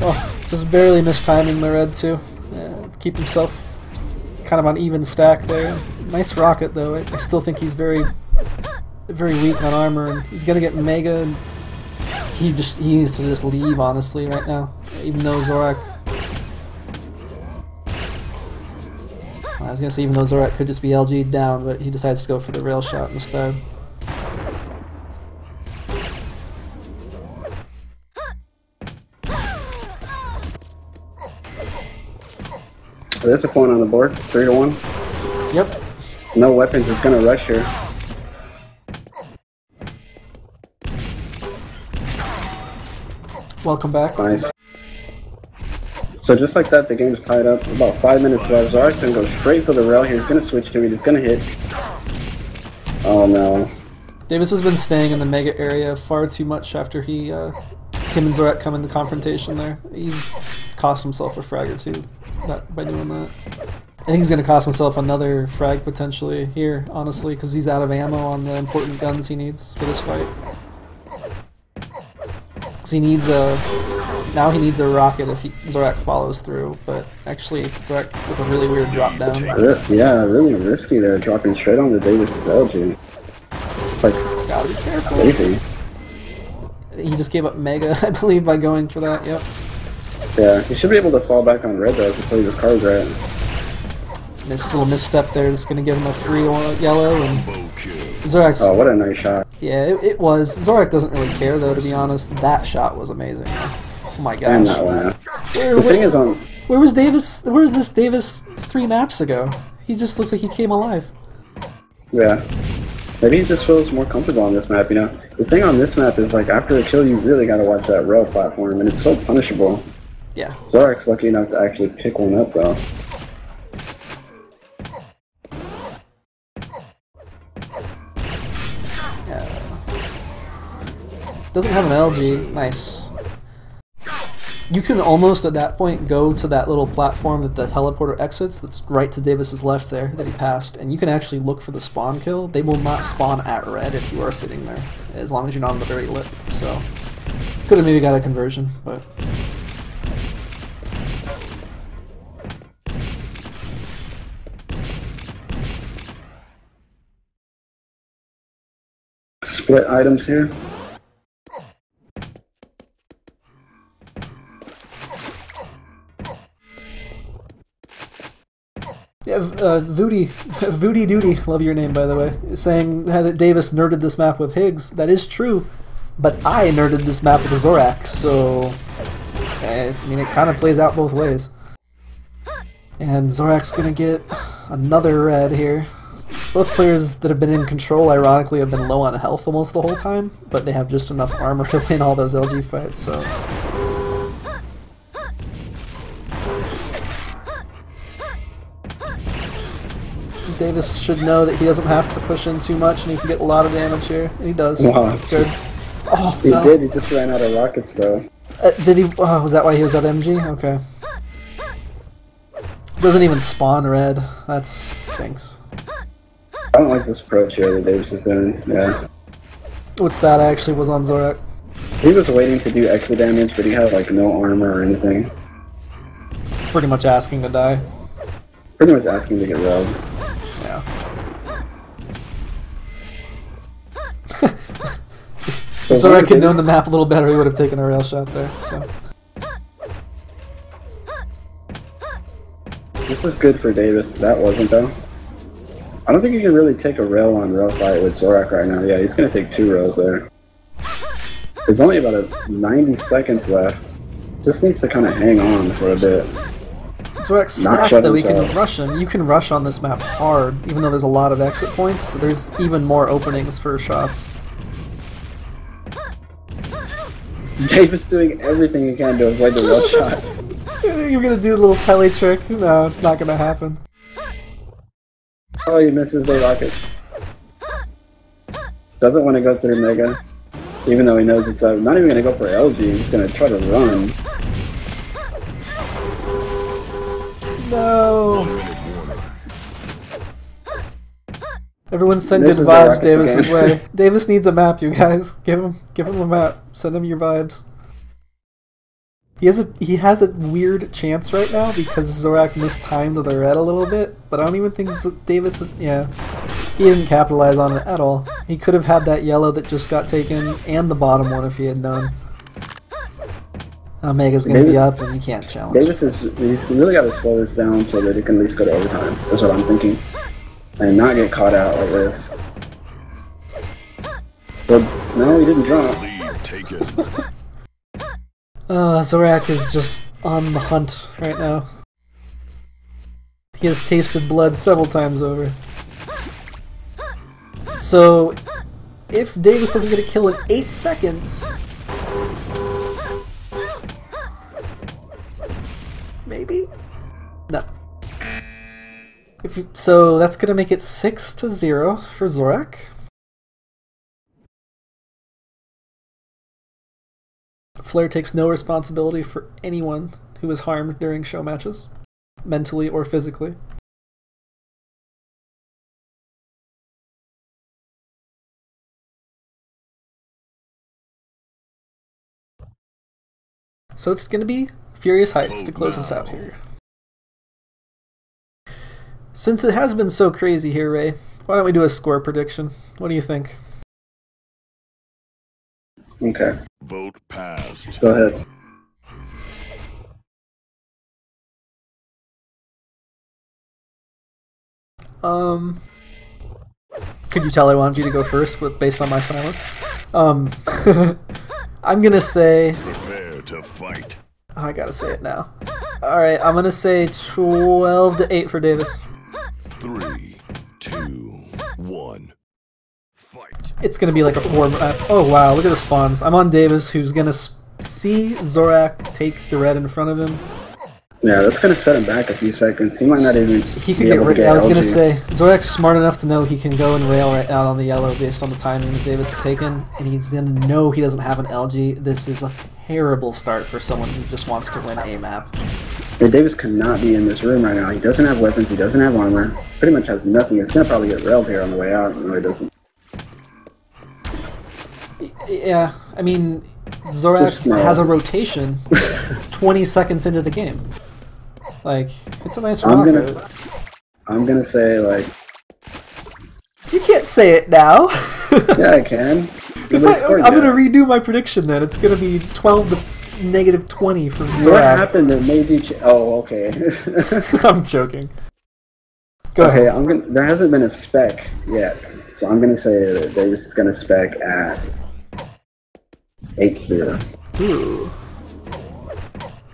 Oh, just barely mistiming the red too. Keep himself kind of on even stack there. Nice rocket though. I still think he's very weak on armor, and he's gonna get Mega. And he needs to just leave honestly right now. Even though Zorak, I was gonna say even though Zorak could just be LG'd down, but he decides to go for the rail shot instead. there's a point on the board. 3-1. Yep. No weapons. It's gonna rush here. Welcome back. Nice. So just like that, the game's tied up. About 5 minutes left. Zorak's gonna go straight for the rail here. He's gonna switch to it. He's gonna hit. Oh no. Davis has been staying in the mega area far too much after him and Zorak come into confrontation there. He's cost himself a frag or two by doing that. I think he's going to cost himself another frag potentially here, honestly, because he's out of ammo on the important guns he needs for this fight. Because he needs now he needs a rocket if Zorak follows through, but actually Zorak with a really weird drop down. Yeah, really risky there, dropping straight on the Davis LG. It's like, gotta be careful. Crazy. He just gave up Mega, I believe, by going for that, yep. Yeah, he should be able to fall back on red though if he plays his cards right. This little misstep there is going to give him a free yellow, and Zorak's... Oh, what a nice shot. Yeah, it was. Zorak doesn't really care, though, to be honest. That shot was amazing. Oh my gosh. And that one. The thing is on... Where was Davis? Where was this Davis 3 maps ago? He just looks like he came alive. Yeah. Maybe he just feels more comfortable on this map, you know? The thing on this map is, like, after a kill, you really gotta watch that rail platform, and it's so punishable. Yeah. Zorak's lucky enough to actually pick one up, though. Yeah. Doesn't have an LG. Nice. You can almost, at that point, go to that little platform that the teleporter exits that's right to Davis's left there that he passed, and you can actually look for the spawn kill. They will not spawn at red if you are sitting there, as long as you're not on the very lip, so... Could have maybe got a conversion, but... Split items here. Yeah, Voody Duty, love your name by the way, is saying that Davis nerded this map with Higgs. That is true, but I nerded this map with Zorak, so I mean it kind of plays out both ways. And Zorak's gonna get another red here. Both players that have been in control, ironically, have been low on health almost the whole time, but they have just enough armor to win all those LG fights, so... Davis should know that he doesn't have to push in too much and he can get a lot of damage here. And he does. Wow. Good. Oh, He no. did, he just ran out of rockets though. Did he? Oh, was that why he was at MG? Okay. Doesn't even spawn red. That stinks. I don't like this approach here that Davis is doing, yeah. What's that? I actually was on Zorak. He was waiting to do extra damage, but he had like no armor or anything. Pretty much asking to die. Pretty much asking to get robbed. Yeah. If Zorak had known the map a little better, he would have taken a rail shot there. So. This is good for Davis. That wasn't though. I don't think you can really take a rail on rail fight with Zorak right now. Yeah, he's gonna take 2 rails there. There's only about 90 seconds left. Just needs to kind of hang on for a bit. Zorak's stacked though, we can rush him. You can rush on this map hard, even though there's a lot of exit points. So there's even more openings for shots. Davis doing everything he can to avoid the rail shot. You're gonna do a little telly trick? No, it's not gonna happen. Oh, he misses the rockets. Doesn't want to go through Mega, even though he knows it's not even gonna go for LG. He's gonna try to run. No. Everyone send good vibes Davis's way. Davis needs a map, you guys. Give him a map. Send him your vibes. He has a weird chance right now because Zorak mistimed the red a little bit, but I don't even think Davis is, yeah. He didn't capitalize on it at all. He could have had that yellow that just got taken and the bottom one if he had known. Omega's gonna be up and he can't challenge. He's really got to slow this down so that he can at least go to overtime. That's what I'm thinking. And not get caught out like this. But no, he didn't drop. Lead taken. Zorak is just on the hunt right now. He has tasted blood several times over. So, if Davis doesn't get a kill in 8 seconds... Maybe? No. So that's going to make it 6-0 for Zorak. Flair takes no responsibility for anyone who was harmed during show matches, mentally or physically. So it's going to be Furious Heights to close us out here. Since it has been so crazy here, Ray, why don't we do a score prediction? What do you think? Okay. Vote passed. Go ahead. Could you tell I wanted you to go first based on my silence? I'm gonna say... Prepare to fight. Oh, I gotta say it now. Alright, I'm gonna say 12-8 for Davis. 3, 2, 1. Fight. It's gonna be like a 4... oh wow, look at the spawns. I'm on Davis, who's gonna see Zorak take the red in front of him. Yeah, that's gonna set him back a few seconds. He might not even. He could get. I was gonna say Zorak's smart enough to know he can go and rail right out on the yellow based on the timing that Davis has taken, and he's gonna know he doesn't have an LG. This is a terrible start for someone who just wants to win a map. Yeah, Davis cannot be in this room right now. He doesn't have weapons. He doesn't have armor. Pretty much has nothing. It's gonna probably get railed here on the way out. No, he doesn't. Yeah, I mean, Zorak has a rotation 20 seconds into the game. Like, it's a nice rocket. I'm gonna say, like... You can't say it now! Yeah, I can. I'm gonna redo my prediction then. It's gonna be 12 to -20 for Zorak. What happened that made you... Oh, okay. I'm joking. Go ahead. There hasn't been a spec yet. So I'm gonna say that Davis is gonna spec at 8-0. Ooh.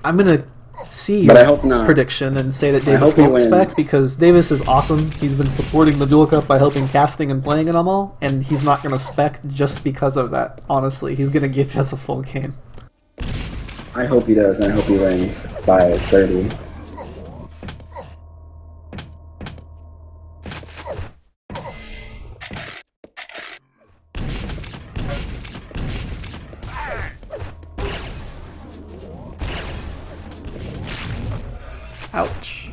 I'm gonna see but I hope not. Prediction and say that Davis won't spec because Davis is awesome. He's been supporting the Duel Cup by helping casting and playing it all, and he's not gonna spec just because of that. Honestly, he's gonna give us a full game. I hope he does, and I hope he wins by 30. Ouch.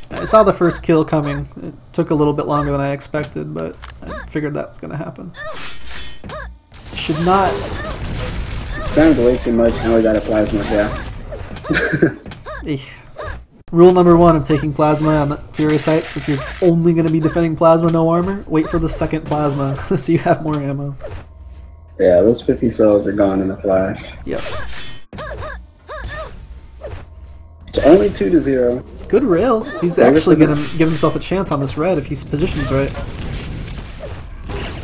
I saw the first kill coming. It took a little bit longer than I expected, but I figured that was going to happen. Should not... Sounds way too much. Now we got a plasma, yeah. Rule number 1 of taking plasma on Furious Heights: if you're only going to be defending plasma, no armor, wait for the second plasma so you have more ammo. Yeah, those 50 cells are gone in a flash. Yep. It's only 2-0. Good rails. He's actually going to give himself a chance on this red if he positions right.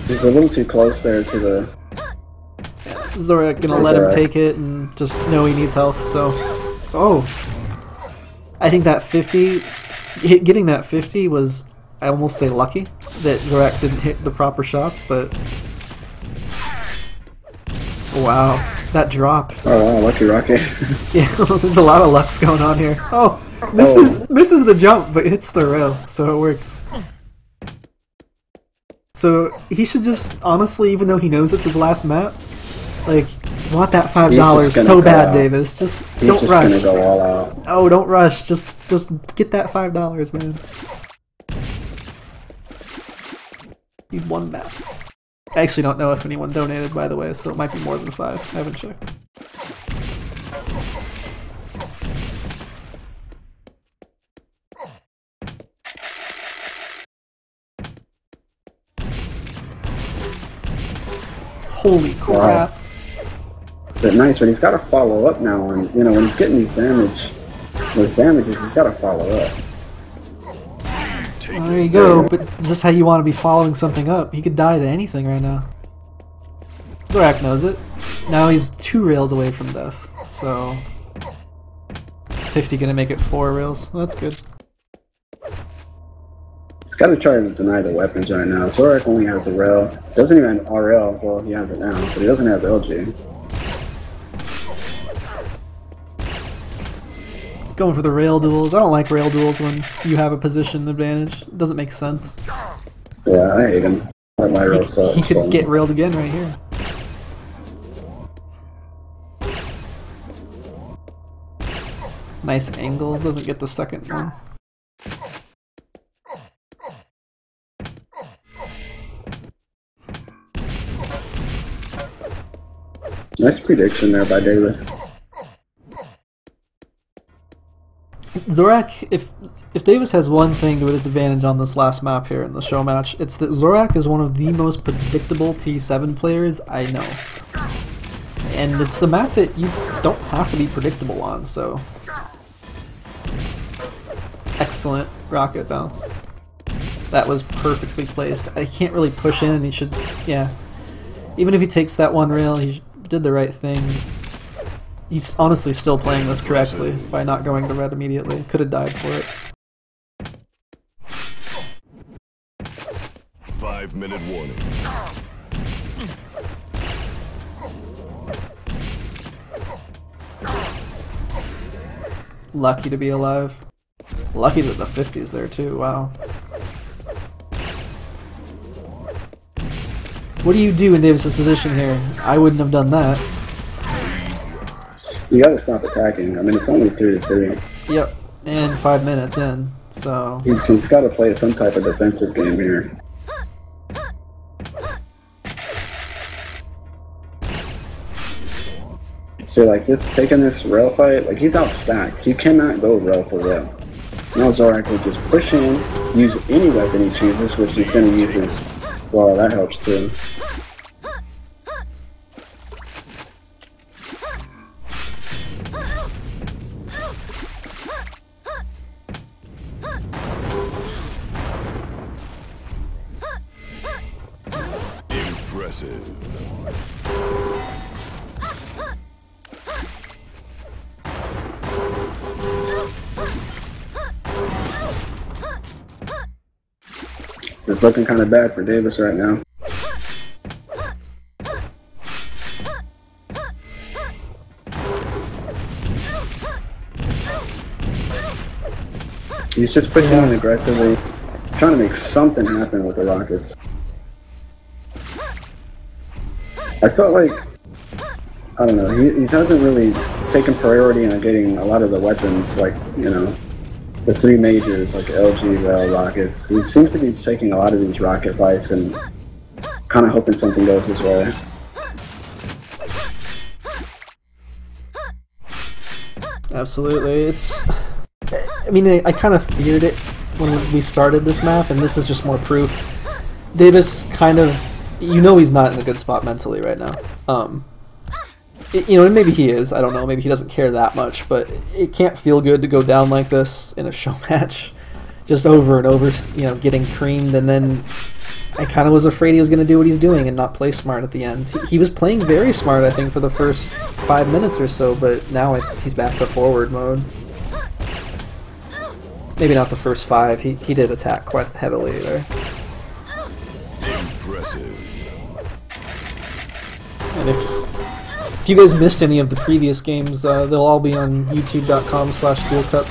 He's a little too close there to the... Zorak gonna let him take it and just know he needs health, so... Oh! I think that 50... Getting that 50 was, I almost say lucky, that Zorak didn't hit the proper shots, but... Wow, that drop. Oh wow, lucky rocket. Yeah, there's a lot of lucks going on here. Oh! Misses the jump, but hits the rail, so it works. So, he should just, honestly, even though he knows it's his last map, like, want that $5 so bad, Davis. Just don't rush. He's just gonna go all out. Oh, don't rush. Just get that $5, man. Need one map. I actually don't know if anyone donated, by the way, so it might be more than 5. I haven't checked. Holy crap. Wow. But nice, but he's got to follow up now, and you know when he's getting those damages, he's got to follow up. Well, there you go. But is this how you want to be following something up? He could die to anything right now. Zorak knows it. Now he's 2 rails away from death, so 50 gonna make it 4 rails. Well, that's good. He's got to try to deny the weapons right now. Zorak only has the rail. Doesn't even have RL. Well, he has it now, but he doesn't have LG. Going for the rail duels. I don't like rail duels when you have a position advantage. It doesn't make sense. Yeah, I hate him. My rail sucks. He could get railed again right here. Nice angle. Doesn't get the second one. Nice prediction there by Davis. Zorak, if Davis has one thing to his advantage on this last map here in the show match, it's that Zorak is one of the most predictable T7 players I know. And it's a map that you don't have to be predictable on, so... Excellent rocket bounce. That was perfectly placed. I can't really push in, and he should... Yeah. Even if he takes that one rail, he did the right thing. He's honestly still playing this correctly by not going to red immediately. Could have died for it. 5-minute warning. Lucky to be alive. Lucky that the 50's there too, wow. What do you do in Davis's position here? I wouldn't have done that. You gotta stop attacking. I mean, it's only 3-3. Yep, and 5 minutes in, so... He's gotta play some type of defensive game here. So, like, taking this rail fight, like, he's outstacked. He cannot go rail for rail. Now Zorak will just push in, use any weapon he chooses, which he's gonna use his... Well, that helps too. Impressive. It's looking kind of bad for Davis right now. He's just pushing in aggressively, trying to make something happen with the rockets. I felt like, I don't know, he hasn't really taken priority on getting a lot of the weapons, like, you know, the three majors, like LG, Rail, Rockets. He seems to be taking a lot of these rocket fights and kind of hoping something goes his way. Absolutely, it's... I mean, I kind of feared it when we started this map, and this is just more proof. Davis kind of... You know he's not in a good spot mentally right now. You know, and maybe he is, I don't know, maybe he doesn't care that much, but it can't feel good to go down like this in a show match, just over and over, you know, getting creamed, and then I kind of was afraid he was going to do what he's doing and not play smart at the end. He was playing very smart, I think, for the first 5 minutes or so, but now he's back to forward mode. Maybe not the first 5, he did attack quite heavily there. Impressive. And if you guys missed any of the previous games, they'll all be on youtube.com/duelcup,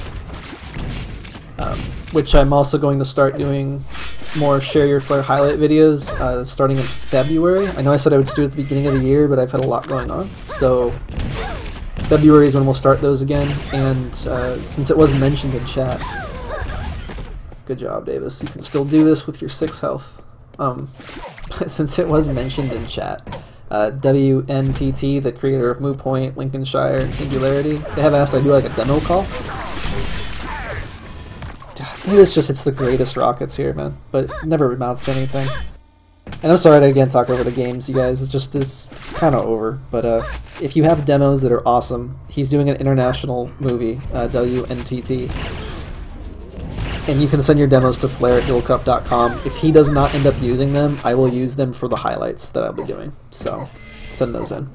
which I'm also going to start doing more Share Your Flair highlight videos starting in February. I know I said I would do it at the beginning of the year, but I've had a lot going on. So February is when we'll start those again, and since it was mentioned in chat, good job, Davis. You can still do this with your 6 health. Since it was mentioned in chat, WNTT, the creator of Moo Point, Lincolnshire, and Singularity, they have asked I do like a demo call. Davis just hits the greatest rockets here, man, but never amounts to anything. And I'm sorry to again talk over the games, you guys. It's kind of over. But if you have demos that are awesome, he's doing an international movie, WNTT. And you can send your demos to flair@duelcup.com. If he does not end up using them, I will use them for the highlights that I'll be doing. So, send those in.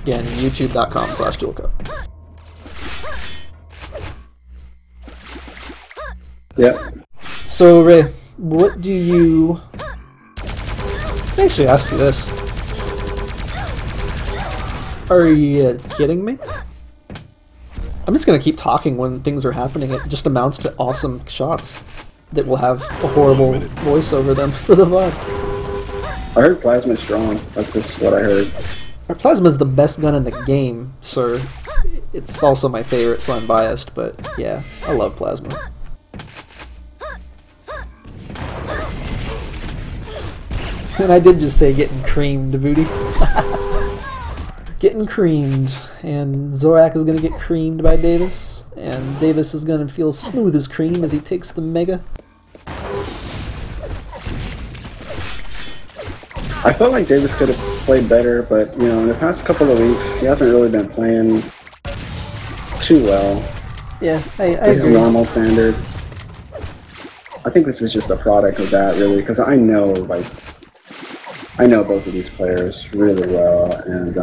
Again, youtube.com/duelcup. Yeah. So, Ray, what do you... I actually asked you this. Are you kidding me? I'm just going to keep talking when things are happening. It just amounts to awesome shots that will have a horrible voice over them for the VOD. I heard Plasma's strong. That's just what I heard. Plasma is the best gun in the game, sir. It's also my favorite, so I'm biased, but yeah, I love Plasma. And I did just say getting creamed, booty. Getting creamed. And Zorak is going to get creamed by Davis. And Davis is going to feel smooth as cream as he takes the Mega. I felt like Davis could have played better, but, you know, in the past couple of weeks, he hasn't really been playing too well. Yeah, I His agree. normal standard. I think this is just a product of that, really, because I know, like, I know both of these players really well, and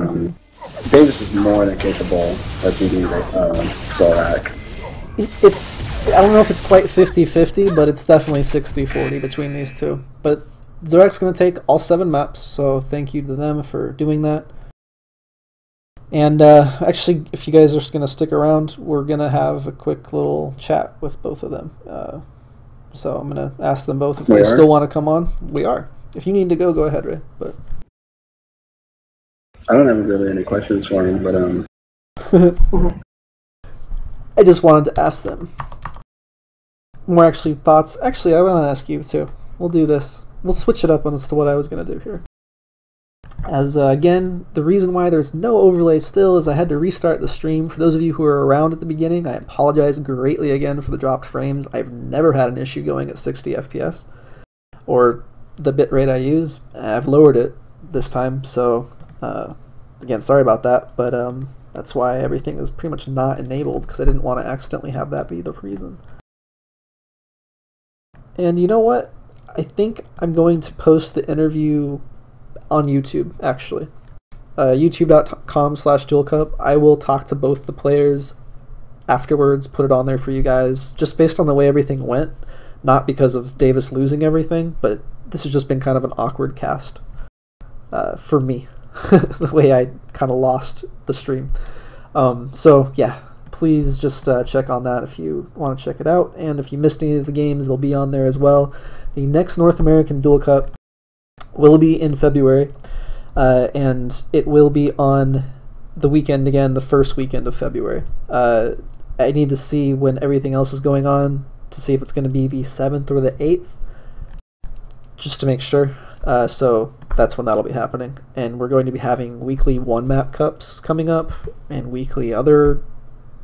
Davis is more than capable of beating Zorak. I don't know if it's quite 50-50, but it's definitely 60-40 between these two. But Zorak's going to take all 7 maps, so thank you to them for doing that. And actually, if you guys are going to stick around, we're going to have a quick little chat with both of them. So I'm going to ask them both if they still want to come on. We are. If you need to go ahead, Ray. But I don't have really any questions for him, but I just wanted to ask them more actually thoughts. Actually, I want to ask you too. We'll do this. We'll switch it up as to what I was going to do here. As again, the reason why there's no overlay still is I had to restart the stream. For those of you who were around at the beginning, I apologize greatly again for the dropped frames. I've never had an issue going at 60 FPS or the bitrate I use. I've lowered it this time, so again, sorry about that, but that's why everything is pretty much not enabled, because I didn't want to accidentally have that be the reason. And you know what? I think I'm going to post the interview on YouTube, actually. YouTube.com/DuelCup. I will talk to both the players afterwards, put it on there for you guys, just based on the way everything went. Not because of Davis losing everything, but this has just been kind of an awkward cast for me. The way I kind of lost the stream. So yeah, please just check on that if you want to check it out. And if you missed any of the games, they'll be on there as well. The next North American Duel Cup will be in February, and it will be on the weekend again, the first weekend of February. I need to see when everything else is going on to see if it's going to be the 7th or the 8th, just to make sure. So that's when that'll be happening. And we're going to be having weekly one-map cups coming up, and weekly other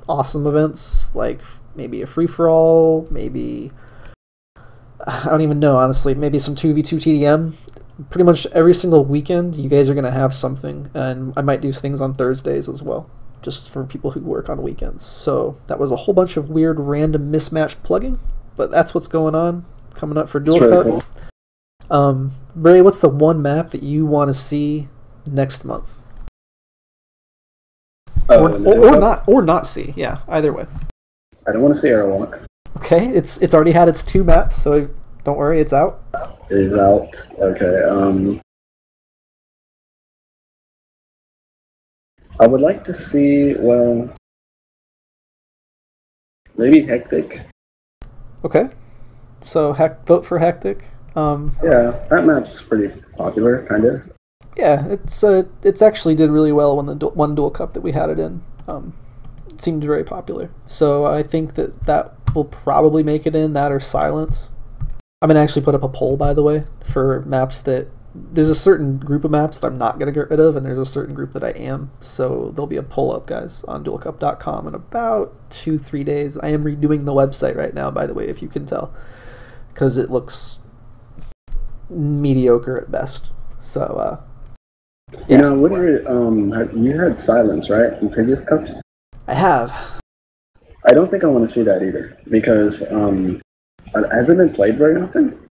awesome events, like maybe a free-for-all, maybe... I don't even know, honestly. Maybe some 2v2 TDM. Pretty much every single weekend, you guys are going to have something. And I might do things on Thursdays as well, just for people who work on weekends. So that was a whole bunch of weird, random, mismatched plugging. But that's what's going on, coming up for Duel Cup. Cool. Bray, what's the one map that you want to see next month? Or not see. Yeah, either way. I don't want to see Airwalk. Okay, it's already had its 2 maps, so don't worry, it's out. It is out. Okay. I would like to see, well, maybe Hectic. Okay, so vote for Hectic. Yeah, that map's pretty popular, kind of. Yeah, it's actually did really well when the one Duel Cup that we had it in. It seemed very popular, so I think that will probably make it in, that or Silence. I'm gonna actually put up a poll, by the way, for maps that there's a certain group of maps that I'm not gonna get rid of, and there's a certain group that I am. So there'll be a poll up, guys, on duelcup.com in about 2-3 days. I am redoing the website right now, by the way, if you can tell, because it looks mediocre at best. So yeah. You know, what you had Silence, right, in previous cups? I have. I don't think I want to see that either, because has it been played very often?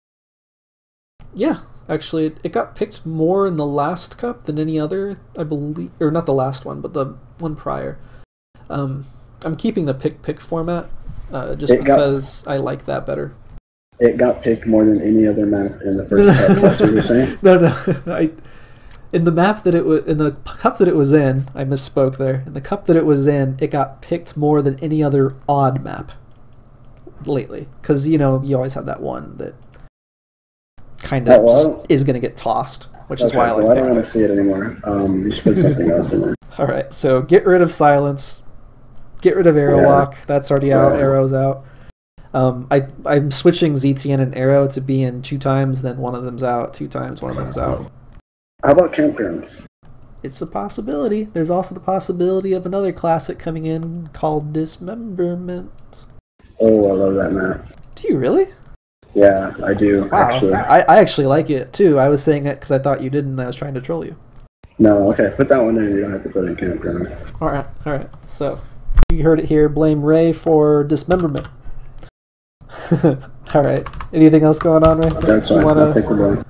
Yeah, actually, it got picked more in the last cup than any other, I believe, or not the last one, but the one prior. I'm keeping the pick format, just It got because I like that better. it got picked more than any other map in the first cup. That's what you're saying? No. In the map that it was in the cup that it was in, I misspoke there. In the cup that it was in, it got picked more than any other odd map lately. Because you always have that one that kind of just is going to get tossed, which is why I like. I don't want to see it anymore. You should put something else in there. All right, so get rid of silence. Get rid of arrow walk. That's already out. Arrow's out. I'm switching ZTN and arrow to be in 2 times, then one of them's out. 2 times, one of them's out. How about campgrounds? It's a possibility. There's also the possibility of another classic coming in called Dismemberment. Oh, I love that map. Do you really? Yeah, I do. Wow. Actually, I actually like it too. I was saying it because I thought you didn't, and I was trying to troll you. No, okay, put that one in. You don't have to put in campgrounds. All right. So you heard it here. Blame Rey for Dismemberment. All right. Anything else going on, Rey? That's fine. I'll take the blame.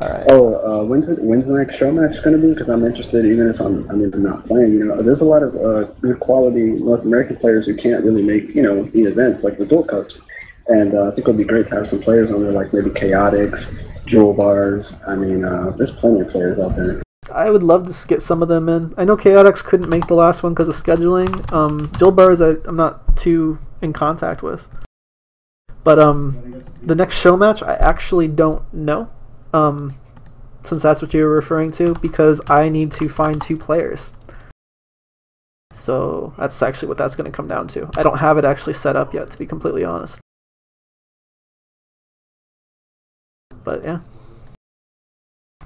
All right. Oh, when's the next show match going to be? Because I'm interested, even if I'm not playing. There's a lot of good quality North American players who can't really make the events like the Duel Cups, and I think it would be great to have some players on there like maybe Chaotix, Jewel Bars. I mean, there's plenty of players out there. I would love to get some of them in. I know Chaotix couldn't make the last one because of scheduling. Jewel Bars I'm not too in contact with, but the next show match I actually don't know. Since that's what you were referring to, because I need to find 2 players. So that's actually what that's going to come down to. I don't have it actually set up yet, to be completely honest. But yeah.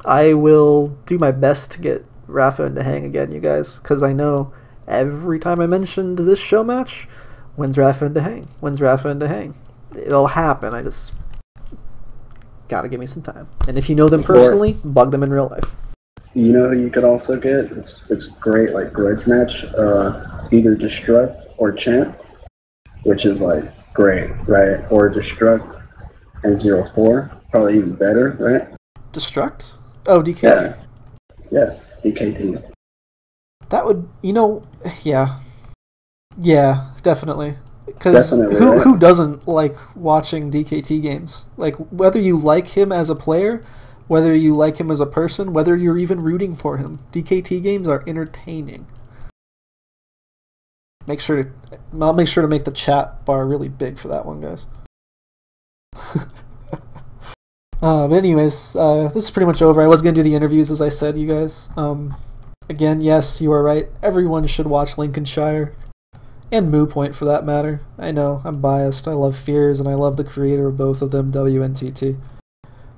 I will do my best to get Rafa into hang again, you guys, because I know every time I mentioned this show match, when's Rafa into hang? When's Rafa into hang? It'll happen, I just gotta give me some time. And if you know them personally, bug them in real life. You know who you could also get? It's great, like grudge match. Either Destruct or Champ, which is like great, right? Or Destruct and 04, probably even better, right? Destruct? Oh, DKT. Yeah. Yes, DKT. That would, yeah. Yeah, definitely. Because who doesn't like watching DKT games? Like, whether you like him as a player, whether you like him as a person, whether you're even rooting for him, DKT games are entertaining. I'll make sure to make the chat bar really big for that one, guys. But anyways, this is pretty much over. I was going to do the interviews, as I said, you guys. Again, yes, you are right. Everyone should watch Lincolnshire. And Moo Point, for that matter. I know, I'm biased. I love Fears, and I love the creator of both of them, WNTT.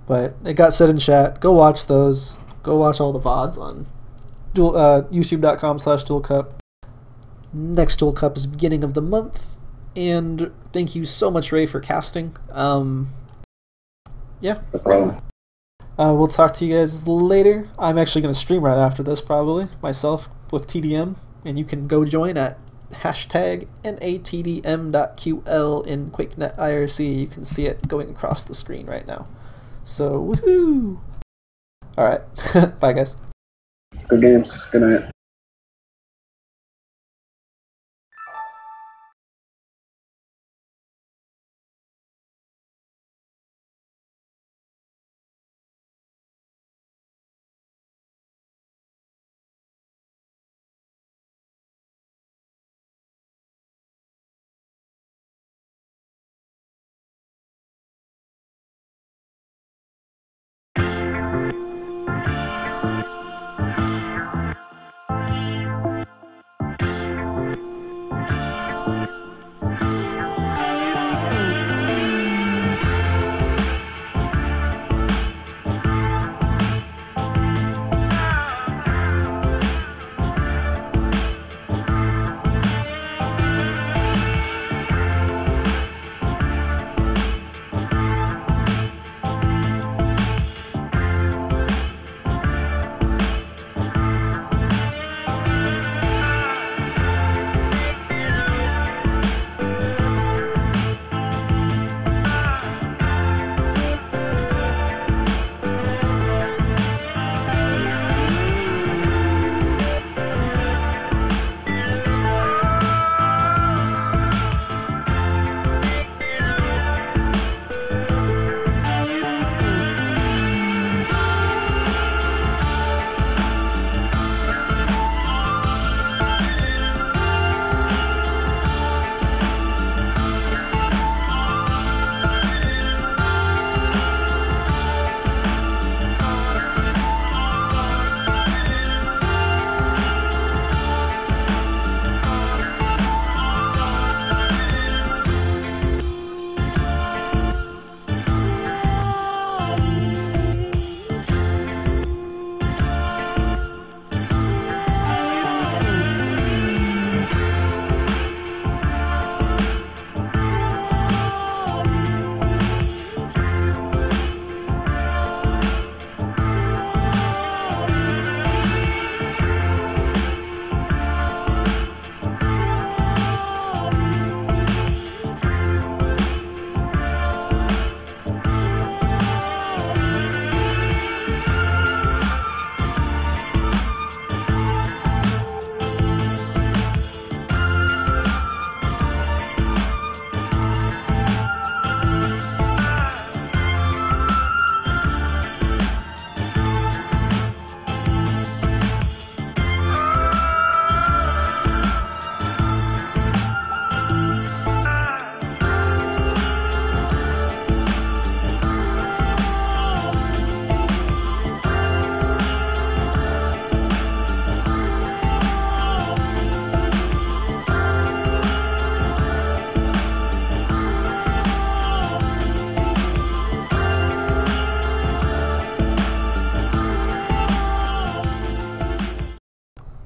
But it got said in chat. Go watch those. Go watch all the VODs on youtube.com/DuelCup. Next Duel Cup is beginning of the month. And thank you so much, Rey, for casting. Yeah. No problem. We'll talk to you guys later. I'm actually going to stream right after this, probably, myself, with TDM. And you can go join at #NATDM.QL in QuakeNet IRC. You can see it going across the screen right now. So, woohoo! Alright, bye guys. Good games. Good night.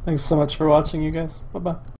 Thanks so much for watching, you guys. Bye-bye.